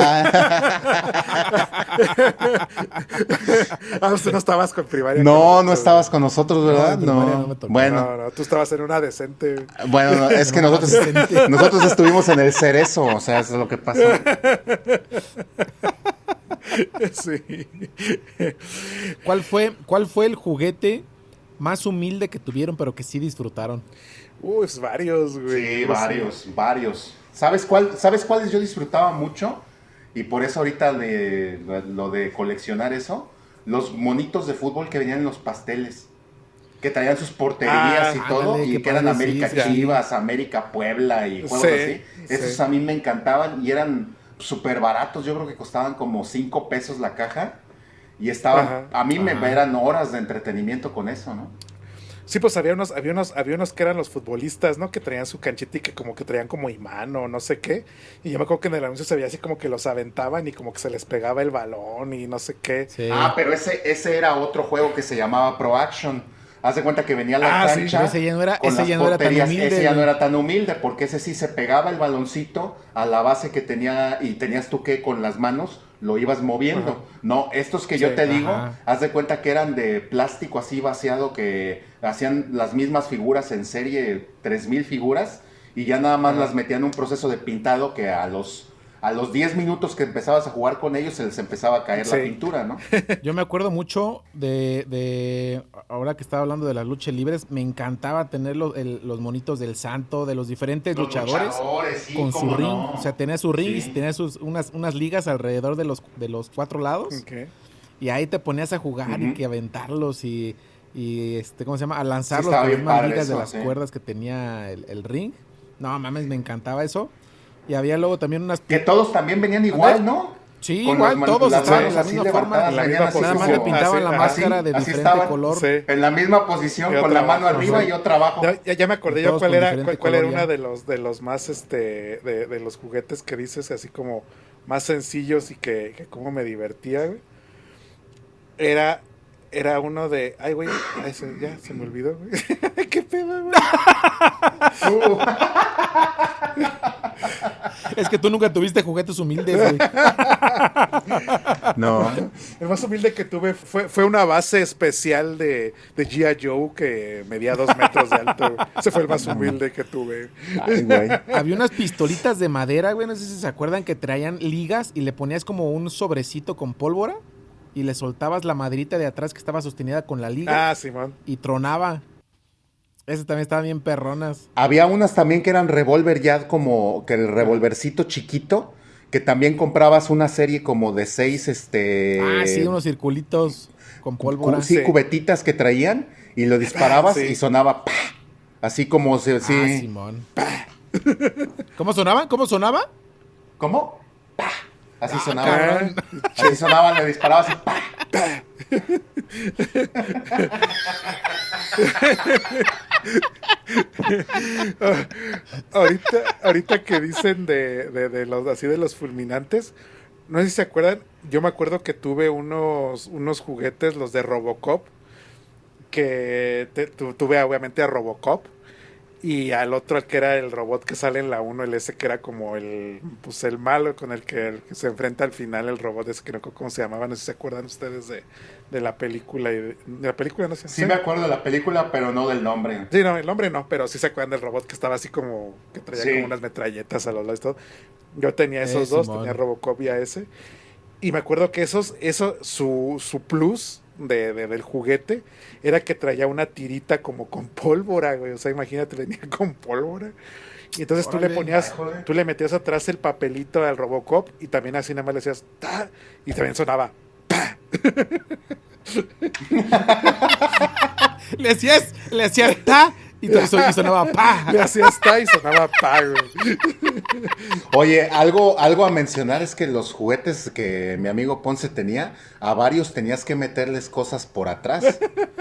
Usted no estabas con primaria. No, con no nosotros, estabas con nosotros, ¿verdad? en primaria no me tocó. Bueno, No, tú estabas en una decente. bueno, no, es que En una nosotros, adolescente. nosotros estuvimos en el cerezo, o sea, eso es lo que pasó. Sí. ¿Cuál fue el juguete más humilde que tuvieron, pero que sí disfrutaron? Es varios, güey. Sí, varios. ¿Sabes cuáles yo disfrutaba mucho? Y por eso ahorita lo de coleccionar eso, los monitos de fútbol que venían en los pasteles, que traían sus porterías y todo, ándale, y qué que eran padre, América sí, sí. Chivas, América Puebla y juegos Sí, así. Esos sí. a mí me encantaban y eran súper baratos, yo creo que costaban como 5 pesos la caja. Y estaban, Ajá. a mí me eran horas de entretenimiento con eso, ¿no? Sí, pues había unos que eran los futbolistas, ¿no? Que traían su canchita y que como que traían como imán o no sé qué. Y yo me acuerdo que en el anuncio se veía así como que los aventaban y como que se les pegaba el balón y no sé qué. Sí. Ah, pero ese era otro juego que se llamaba Pro Action. Haz de cuenta que venía la Ah, sí. cancha Pero ese ya no era- con ese las ya no era tan porterías. humilde, Ese ya no güey. era tan humilde, porque ese sí se pegaba el baloncito a la base que tenía y tenías tú que con las manos lo ibas moviendo. Ajá. No, estos que Sí. yo te digo, Ajá. haz de cuenta que eran de plástico así vaciado, que hacían las mismas figuras en serie, 3000 figuras, y ya nada más Ajá. las metían en un proceso de pintado que a los 10 minutos que empezabas a jugar con ellos se les empezaba a caer Sí. la pintura, ¿no? Yo me acuerdo mucho ahora que estaba hablando de las luchas libres, me encantaba tener los monitos del Santo, de los diferentes Los luchadores, sí, con su cómo ring. no. O sea, tenía su ring y Sí. tenía unas ligas alrededor de los 4 lados. Ok. Y ahí te ponías a jugar y Ujú. que aventarlos y ¿cómo se llama? A lanzarlos estaba con las bien mismas padre ligas de eso, las sí. cuerdas que tenía el ring. No mames, me encantaba eso. Y había luego también unas... Que todos también venían igual, ¿no? Sí, Con igual, todos las estaban en manos la así misma forma. levantadas, En la venían misma así Nada más posición. le como- pintaban Así, la ajá. máscara de así diferente estaban, color. Sí. en la misma posición, Y con otra la mano abajo, arriba sí. y otra abajo. Ya me acordé Y yo todos cuál con era, diferente cuál era color una ya. de los más, de los juguetes que dices, así como más sencillos y que como me divertía, güey. Era uno de, ay, güey, ya se me olvidó, güey. ¿Qué pedo, güey? Uh, Es que tú nunca tuviste juguetes humildes, güey. no. El más humilde que tuve fue una base especial de G.I. Joe que medía 2 metros de alto. Ese fue el más humilde que tuve. Ay, güey. Había unas pistolitas de madera, güey, no sé si se acuerdan, que traían ligas y le ponías como un sobrecito con pólvora y le soltabas la maderita de atrás que estaba sostenida con la liga Ah, Simón. y tronaba. Esas también estaban bien perronas. Había unas también que eran revólver ya como que el revolvercito chiquito, que también comprabas una serie como de 6, Ah, sí, unos circulitos con pólvora. sí, Sí. cubetitas que traían y lo disparabas Sí. y sonaba ¡pa! Así como si, Ah, sí. Simón. ¿Cómo sonaban? ¿Cómo sonaba? ¿Cómo? ¡Pa! Así Ah, sonaba. cabrón. Así sonaban, le disparabas y ¡pa! Ahorita que dicen de los así de los fulminantes, no sé si se acuerdan, yo me acuerdo que tuve unos juguetes, los de Robocop, que tuve obviamente a Robocop y al otro el que era el robot que sale en la 1, el ese que era como el malo con el que se enfrenta al final, el robot ese que no recuerdo cómo se llamaba, no sé si se acuerdan ustedes de la película de la película, no sé. Sí me acuerdo de la película, pero no del nombre. Sí, no, el hombre no, pero sí se acuerdan del robot que estaba así como, que traía Sí. como unas metralletas a los lados y todo. Yo tenía esos dos, Simón. tenía Robocop y a ese. Y me acuerdo que su plus del juguete era que traía una tirita como con pólvora, güey. O sea, imagínate, venía con pólvora. Y entonces Órale. tú le metías atrás el papelito al Robocop y también así nada más le decías, ¡ta! Y también sonaba, ¡pa! Le hacías ta y sonaba pa. Le hacías ¡ta! Y sonaba ¡pa! Güey. Oye, algo a mencionar es que los juguetes que mi amigo Ponce tenía, a varios tenías que meterles cosas por atrás.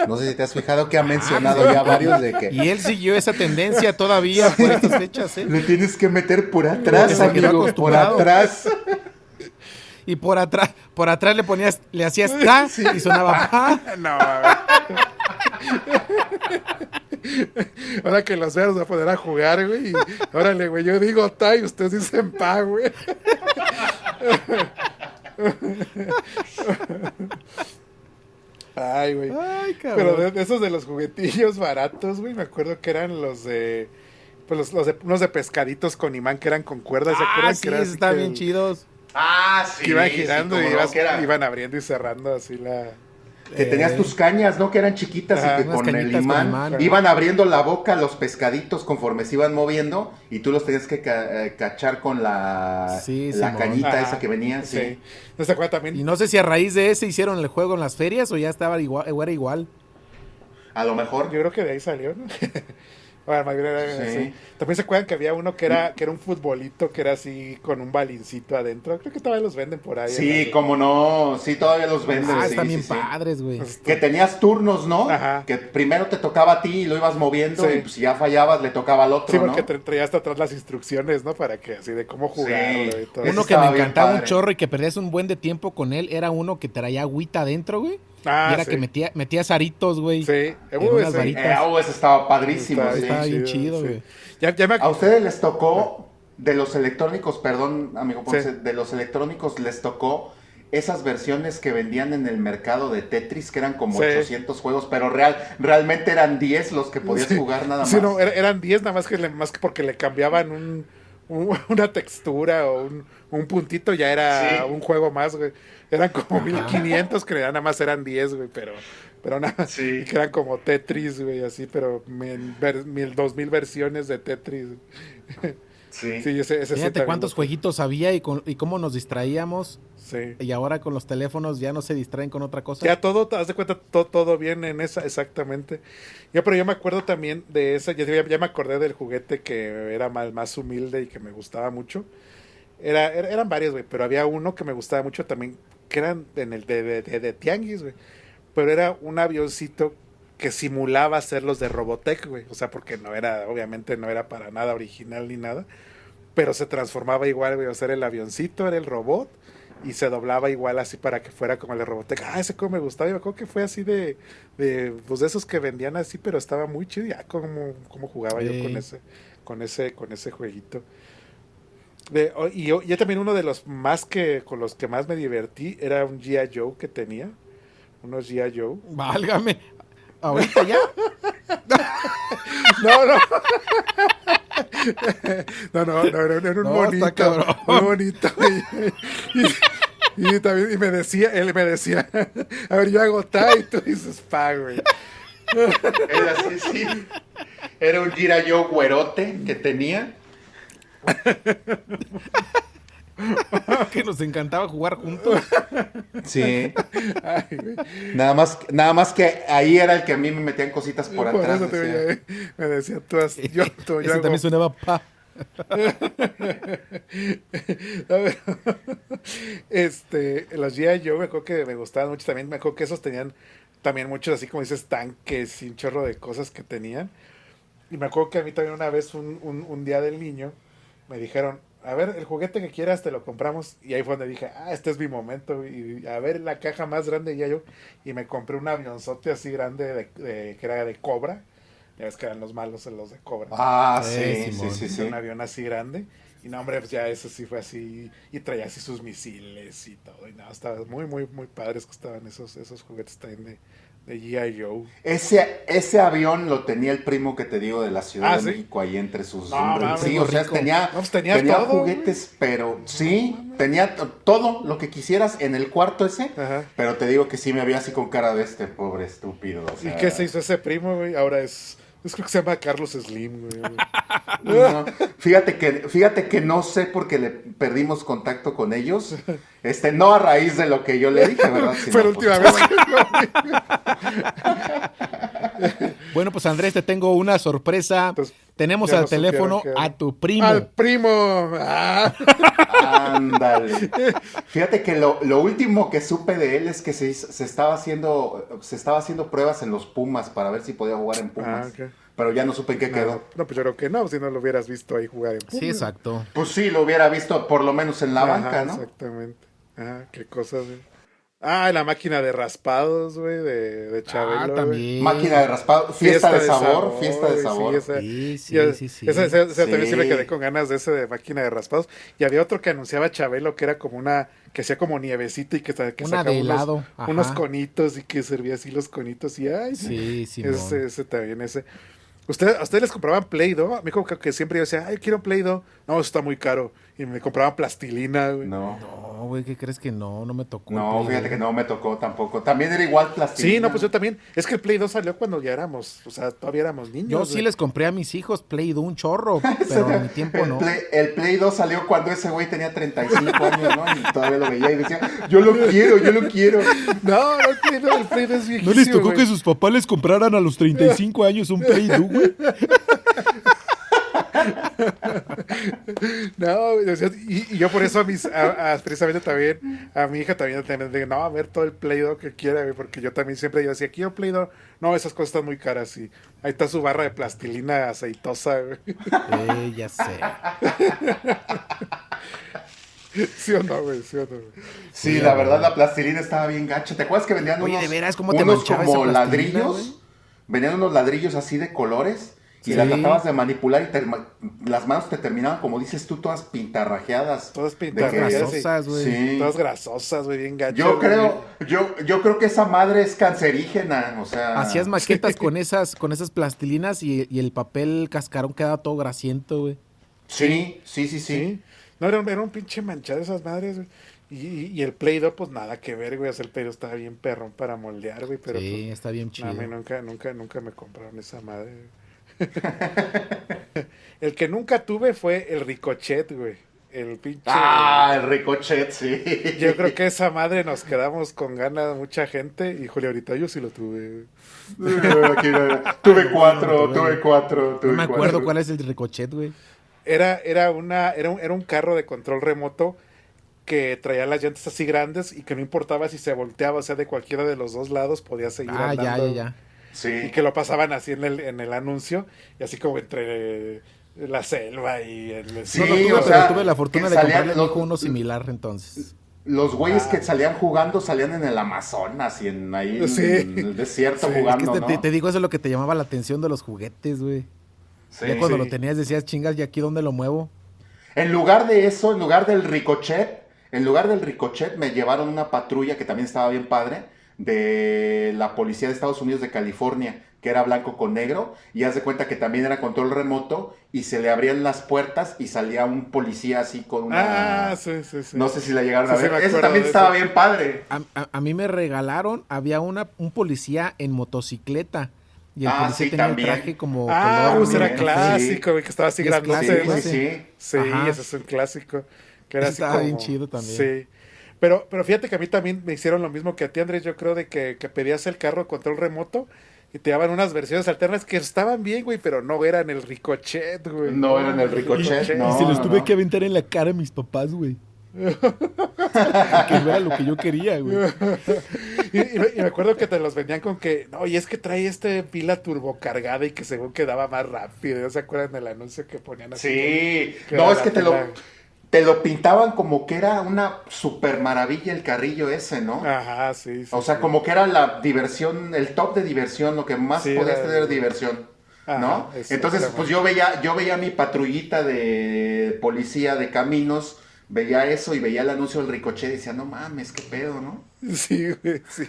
No sé si te has fijado que ha mencionado ya varios de que Y él siguió esa tendencia todavía por estas fechas, ¿eh? le tienes que meter por Porque atrás, se quedó amigo, por acostumbrado. atrás. Y por atrás le hacías ta y sonaba pa. No, a ver. Ahora que los veas, voy a poner a jugar, güey. Y órale, güey, yo digo ta y ustedes dicen pa, güey. Ay, güey. Ay, Pero cabrón. de esos de los juguetillos baratos, güey, me acuerdo que eran los de. Pues unos de pescaditos con imán que eran con cuerdas. ¿Se Ah, acuerdan? sí, Que era esos así estaban que bien chidos. Ah, sí. que iban girando sí, y cómo no, que era- iban abriendo y cerrando así la. que tenías tus cañas, ¿no? Que eran chiquitas Ajá, y que unas con el cañitas con imán, imán. iban abriendo la boca los pescaditos conforme se iban moviendo y tú los tenías que cachar con la Sí, la Simón. cañita Ajá, esa que venía, sí. ¿No se acuerdan también? Y no sé si a raíz de ese hicieron el juego en las ferias o ya estaba igual, o era igual. A lo mejor. Yo creo que de ahí salió, ¿no? Bueno, más bien era Sí. así. También se acuerdan que había uno que era un futbolito que era así con un balincito adentro. Creo que todavía los venden por ahí. Sí, cómo no, sí, todavía los venden, Ah, sí, están sí, bien sí. padres, güey. Que tenías turnos, ¿no? Ajá. Que primero te tocaba a ti y lo ibas moviendo Sí. y pues, si ya fallabas le tocaba al otro, Sí, porque ¿no? traía hasta atrás las instrucciones, ¿no? Para que así de cómo jugarlo Sí. y todo. Ese Uno que me estaba bien encantaba un padre. chorro y que perdías un buen de tiempo con él era uno que traía agüita adentro, güey. Ah, Y era sí. que metías aritos, güey. Sí. En unas Sí. varitas. Ese estaba padrísimo, Está sí. Estaba bien chido, sí. güey. Ya me ¿A ustedes les tocó de los electrónicos, perdón, amigo Ponce, Sí. de los electrónicos les tocó esas versiones que vendían en el mercado de Tetris, que eran como Sí. 800 juegos, pero realmente eran 10 los que podías Sí. jugar nada más? Sí, no, eran 10 nada más que porque le cambiaban una textura o un puntito, ya era Sí. un juego más, güey. Eran como 1500 que nada más eran 10, güey, pero nada, Sí. y que eran como Tetris, güey, así, pero 2000 versiones de Tetris. Sí. Sí, ese sí Fíjate también cuántos lo- jueguitos había y cómo nos distraíamos. Sí. Y ahora con los teléfonos ya no se distraen con otra cosa. Ya todo, haz de cuenta, todo bien en esa, exactamente. Pero yo me acuerdo también de esa, ya me acordé del juguete que era más humilde y que me gustaba mucho. Eran varios, güey, pero había uno que me gustaba mucho también, que eran en el de Tianguis, güey. Pero era un avioncito que simulaba ser los de Robotech, güey. O sea, porque obviamente no era para nada original ni nada. Pero se transformaba igual, güey. O sea, era el avioncito, era el robot. Y se doblaba igual así para que fuera como el de Robotech. Ah, ese como me gustaba. Yo me acuerdo que fue así pues de esos que vendían así, pero estaba muy chido. Ya como jugaba yo con ese jueguito. Y yo también uno de los más con los que más me divertí era un G.I. Joe que tenía. Unos G.I. Joe. Válgame. Ahorita ya. No, no. No, era un No, bonito. está cabrón. Muy bonito. Y también él me decía, a ver, yo hago ta y tú dices pa, güey. Era así, sí. Era un Girayo güerote que tenía. Que nos encantaba jugar juntos. Sí. Ay, güey. Nada más que ahí era el que a mí me metían cositas por Por atrás. eso decía. me decía, yo Ese hago. también sonaba pa. A ver, los G.I. Joe me acuerdo que me gustaban mucho también. Me acuerdo que esos tenían también muchos, así como dices, tanques y un chorro de cosas que tenían. Y me acuerdo que a mí también una vez, un día del niño, me dijeron, a ver, el juguete que quieras te lo compramos. Y ahí fue donde dije, este es mi momento. Y a ver, la caja más grande ya yo. Y me compré un avionzote así grande que era de Cobra. Ya ves que eran los malos los de Cobra. Ah, sí, Simón. sí, sí, sí. Un avión así grande. Y no, hombre, pues ya eso sí fue así. Y traía así sus misiles y todo. Y nada, estaba muy, muy, muy padres que estaban esos juguetes también de G.I. Joe. Ese avión lo tenía el primo que te digo de la Ciudad de ¿sí? México ahí entre sus... No, mames, sí, o sea, rico. tenía, No, pues tenía todo, juguetes, pero sí, tenía todo lo que quisieras en el cuarto ese. Ajá. Pero te digo que sí me había así con cara de pobre estúpido. O ¿Y sea, qué se hizo ese primo, güey? Ahora creo que se llama Carlos Slim, güey. no, fíjate que no sé por qué le perdimos contacto con ellos. No a raíz de lo que yo le dije, ¿verdad? Fue la última vez que Bueno, pues Andrés, te tengo una sorpresa. Entonces, Tenemos ya al no teléfono supieron que- a tu primo. Al primo. Ah. Ándale. Fíjate que lo último que supe de él es que se estaba haciendo pruebas en los Pumas para ver si podía jugar en Pumas. Ah, ok. Pero ya no supe en qué quedó. No, pues yo creo que no, si no lo hubieras visto ahí jugar en Pumas. Sí, exacto. Pues sí, lo hubiera visto por lo menos en la Ajá, banca, ¿no? Exactamente. Qué cosas, güey. La máquina de raspados, güey, de Chabelo. güey. También. Máquina de raspado, fiesta de sabor, fiesta de güey, sabor. Sí, sí, Y sí, sí. esa también sí me Sí. quedé con ganas de ese de máquina de raspados. Y había otro que anunciaba Chabelo que era como que hacía como nievecita y que Una sacaba de helado, ajá. unos conitos y que servía así los conitos. Y Sí, Simón. ese también, ese. ¿A ustedes les compraban Play-Doh? A mí como que siempre yo decía, quiero Play-Doh. No, eso está muy caro. Y me compraban plastilina, güey. No, No, güey, ¿qué crees que no? No me tocó. no, el Play, fíjate que no me tocó tampoco. También era igual plastilina. Sí, no, pues yo también. Es que el Play-Doh salió cuando ya éramos, o sea, todavía éramos niños. Yo sí güey. les compré a mis hijos Play de un chorro, pero en mi tiempo no. El Play 2 salió cuando ese güey tenía 35 años, ¿no? Y todavía lo veía y decía, yo lo quiero. No, el Play-Doh es viejísimo, ¿No les tocó güey. que sus papás les compraran a los 35 años un Play 2, güey? No, o sea, y yo por eso precisamente también, a mi hija también digo, no, a ver todo el Play-Doh que quiera, güey, porque yo también siempre yo decía, quiero Play-Doh, no, esas cosas están muy caras, y ahí está su barra de plastilina aceitosa, güey. Ya sé. ¿Sí o no, güey? ¿Sí o no, güey? Sí, Sí, la la verdad verdad. la plastilina estaba bien gacha. ¿Te acuerdas que vendían Oye, de unos, veras, ¿cómo te unos manchaba esa como plastilina, güey? ladrillos? Vendían unos ladrillos así de colores y la Sí, tratabas de manipular y las manos te terminaban, como dices tú, todas pintarrajeadas. Todas De todas pintarrajeadas que, y grasosas, güey. todas sí. grasosas, güey, bien gachas, Yo güey. creo, yo creo que esa madre es cancerígena, o Hacías sea, maquetas con esas plastilinas y el papel cascarón quedaba todo grasiento, güey. Sí, sí, sí, sí, sí. sí. No, era un pinche manchado esas madres, güey. Y el Play-Doh, pues nada que ver, güey. O sea, el Play-Doh estaba bien perrón para moldear, güey. Pero pues, Sí, está bien no, a mí chido. nunca me compraron esa madre, güey. El que nunca tuve fue el Ricochet, güey. El pinche. Ah, el Ricochet, Yo creo sí. que esa madre nos quedamos con ganas mucha gente. Híjole, ahorita yo sí lo tuve, güey. Aquí, Yo no lo tuve, güey. No me tuve acuerdo cuatro. cuál es el ricochet, güey. Era un carro de control remoto que traía las llantas así grandes y que no importaba si se volteaba, o sea, de cualquiera de los dos lados podía seguir Ah, ya, ya, andando. ya. Y Sí, que lo pasaban así en el anuncio, y así como entre la selva y el No lo sí, desierto. tuve, o pero sea, tuve la que fortuna de comprarle salían a mi hijo uno similar entonces. los güeyes Ah, que salían jugando salían en el Amazonas y en ahí sí, en el desierto sí. Es que jugando, te ¿no? digo, eso es lo que te llamaba la atención de los juguetes, güey. Ya Sí. cuando lo Sí. tenías decías, chingas, ¿y aquí dónde lo muevo? En lugar de eso, en lugar del Ricochet me llevaron una patrulla que también estaba bien padre de la policía de Estados Unidos de California, que era blanco con negro, y haz de cuenta que también era control remoto y se le abrían las puertas y salía un policía así con Ah, una. sí, sí, sí. No sé si la llegaron a Sí, sí, ver. me Ese acuerdo también de estaba eso. bien padre. A mí me regalaron, había un policía en motocicleta y el Ah, policía sí, tenía el traje también. como Ah, color pues era También, café sí. clásico, güey, que estaba así y es grandote, clásico Sí, ¿no? sí, ese. sí. Sí, Ajá, ese es un clásico. Que era ese así estaba bien como. chido también. Sí. Pero fíjate que a mí también me hicieron lo mismo que a ti, Andrés. Yo creo de que pedías el carro de control remoto y te daban unas versiones alternas que estaban bien, güey, pero no eran el Ricochet, güey. No era No, en el el Ricochet, Y se Ricochet. no, los no, tuve que no. aventar en la cara a mis papás, güey. Porque no era lo que yo quería, güey. Y me acuerdo que te los vendían con que, no, y es que trae pila turbocargada y que según quedaba más rápido. ¿No se acuerdan del anuncio que ponían así Sí, que no, era es la que te pila? lo pintaban como que era una super maravilla el carrillo ese, ¿no? Ajá, sí, O sí, sea, sí. como que era la diversión, el top de diversión, lo que más Sí, podías era tener de diversión, ajá, ¿no? Entonces, pues exactamente. yo veía mi patrullita de policía de caminos, veía eso y veía el anuncio del Ricochet y decía, no mames, qué pedo, ¿no? Sí, güey, sí.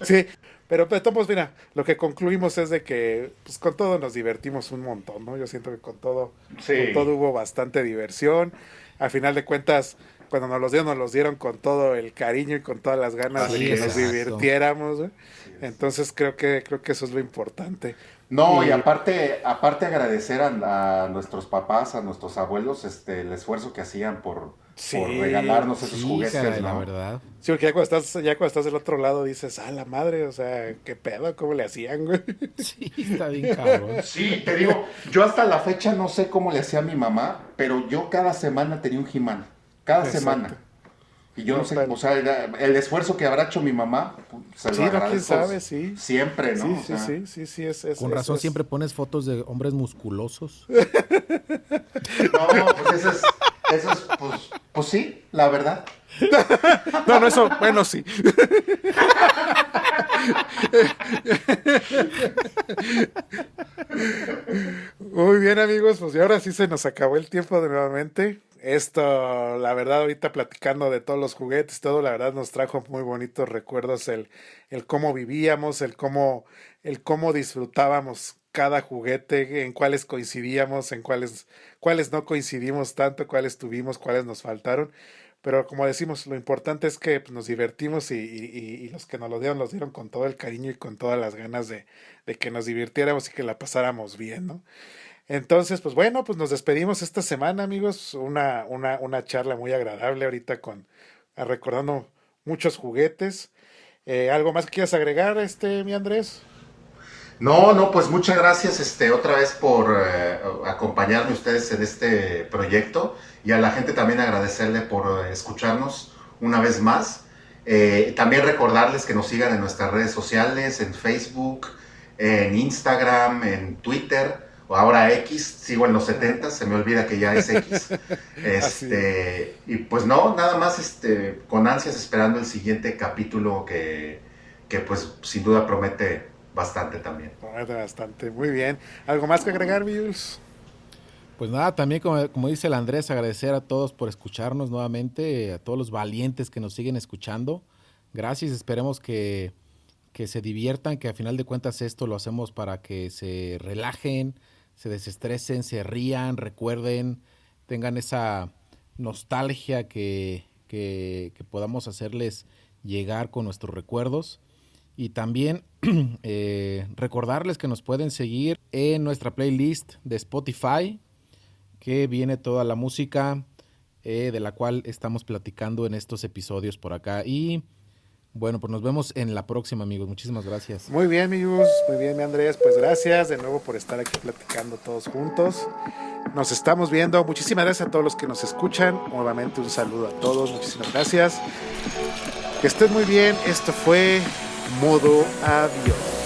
Sí, pero pues mira, lo que concluimos es de que pues con todo nos divertimos un montón, ¿no? Yo siento que con todo Sí, hubo bastante diversión. Al final de cuentas, cuando nos los dieron con todo el cariño y con todas las ganas de así Sí, que nos es, exacto. divirtiéramos, güey. así es. Entonces creo que eso es lo importante. No, y Y aparte agradecer a nuestros papás, a nuestros abuelos, el esfuerzo que hacían por sí, regalarnos esos Sí, juguetes, caray, la ¿no? verdad. sí, porque ya cuando estás del otro lado dices, la madre, o sea, qué pedo, cómo le hacían, güey. Sí, está bien cabrón. Sí, te digo, yo hasta la fecha no sé cómo le hacía a mi mamá, pero yo cada semana tenía un He-Man, cada Exacto. semana. Y yo no No, sé, o sea, el esfuerzo que habrá hecho mi mamá, pues, se lo sí, no, quién agradezco sabe, sí. siempre, Sí, ¿no? O sí, sea, sí, sí, sí, es, Con razón eso es. siempre pones fotos de hombres musculosos. no, pues pues sí, la verdad. No, no, eso, bueno, sí. Muy bien, amigos, pues y ahora sí se nos acabó el tiempo de nuevamente. Esto, la verdad, ahorita platicando de todos los juguetes, todo, la verdad nos trajo muy bonitos recuerdos el cómo vivíamos, el cómo disfrutábamos cada juguete, en cuáles coincidíamos, en cuáles no coincidimos tanto, cuáles tuvimos, cuáles nos faltaron. Pero como decimos, lo importante es que pues, nos divertimos y los que nos los dieron con todo el cariño y con todas las ganas de que nos divirtiéramos y que la pasáramos bien, ¿no? Entonces, pues bueno, pues nos despedimos esta semana, amigos. Una charla muy agradable ahorita recordando muchos juguetes. ¿Algo más que quieras agregar, mi Andrés? No, no, pues muchas gracias otra vez por acompañarme ustedes en este proyecto y a la gente también agradecerle por escucharnos una vez más. También recordarles que nos sigan en nuestras redes sociales, en Facebook, en Instagram, en Twitter, o ahora X, sigo en los 70, se me olvida que ya es X. Así es. Y pues no, nada más con ansias esperando el siguiente capítulo que pues sin duda promete bastante también. Bastante, muy bien. ¿Algo más que agregar, Jules? Pues nada, también como dice el Andrés, agradecer a todos por escucharnos nuevamente, a todos los valientes que nos siguen escuchando. Gracias, esperemos que se diviertan, que a final de cuentas esto lo hacemos para que se relajen, se desestresen, se rían, recuerden, tengan esa nostalgia que podamos hacerles llegar con nuestros recuerdos. Y también recordarles que nos pueden seguir en nuestra playlist de Spotify, que viene toda la música de la cual estamos platicando en estos episodios por acá. Y bueno, pues nos vemos en la próxima, amigos. Muchísimas gracias. Muy bien, mi Jules, muy bien, mi Andrés. Pues gracias de nuevo por estar aquí platicando todos juntos. Nos estamos viendo. Muchísimas gracias a todos los que nos escuchan. Nuevamente un saludo a todos. Muchísimas gracias. Que estén muy bien. Esto fue Modo Avión.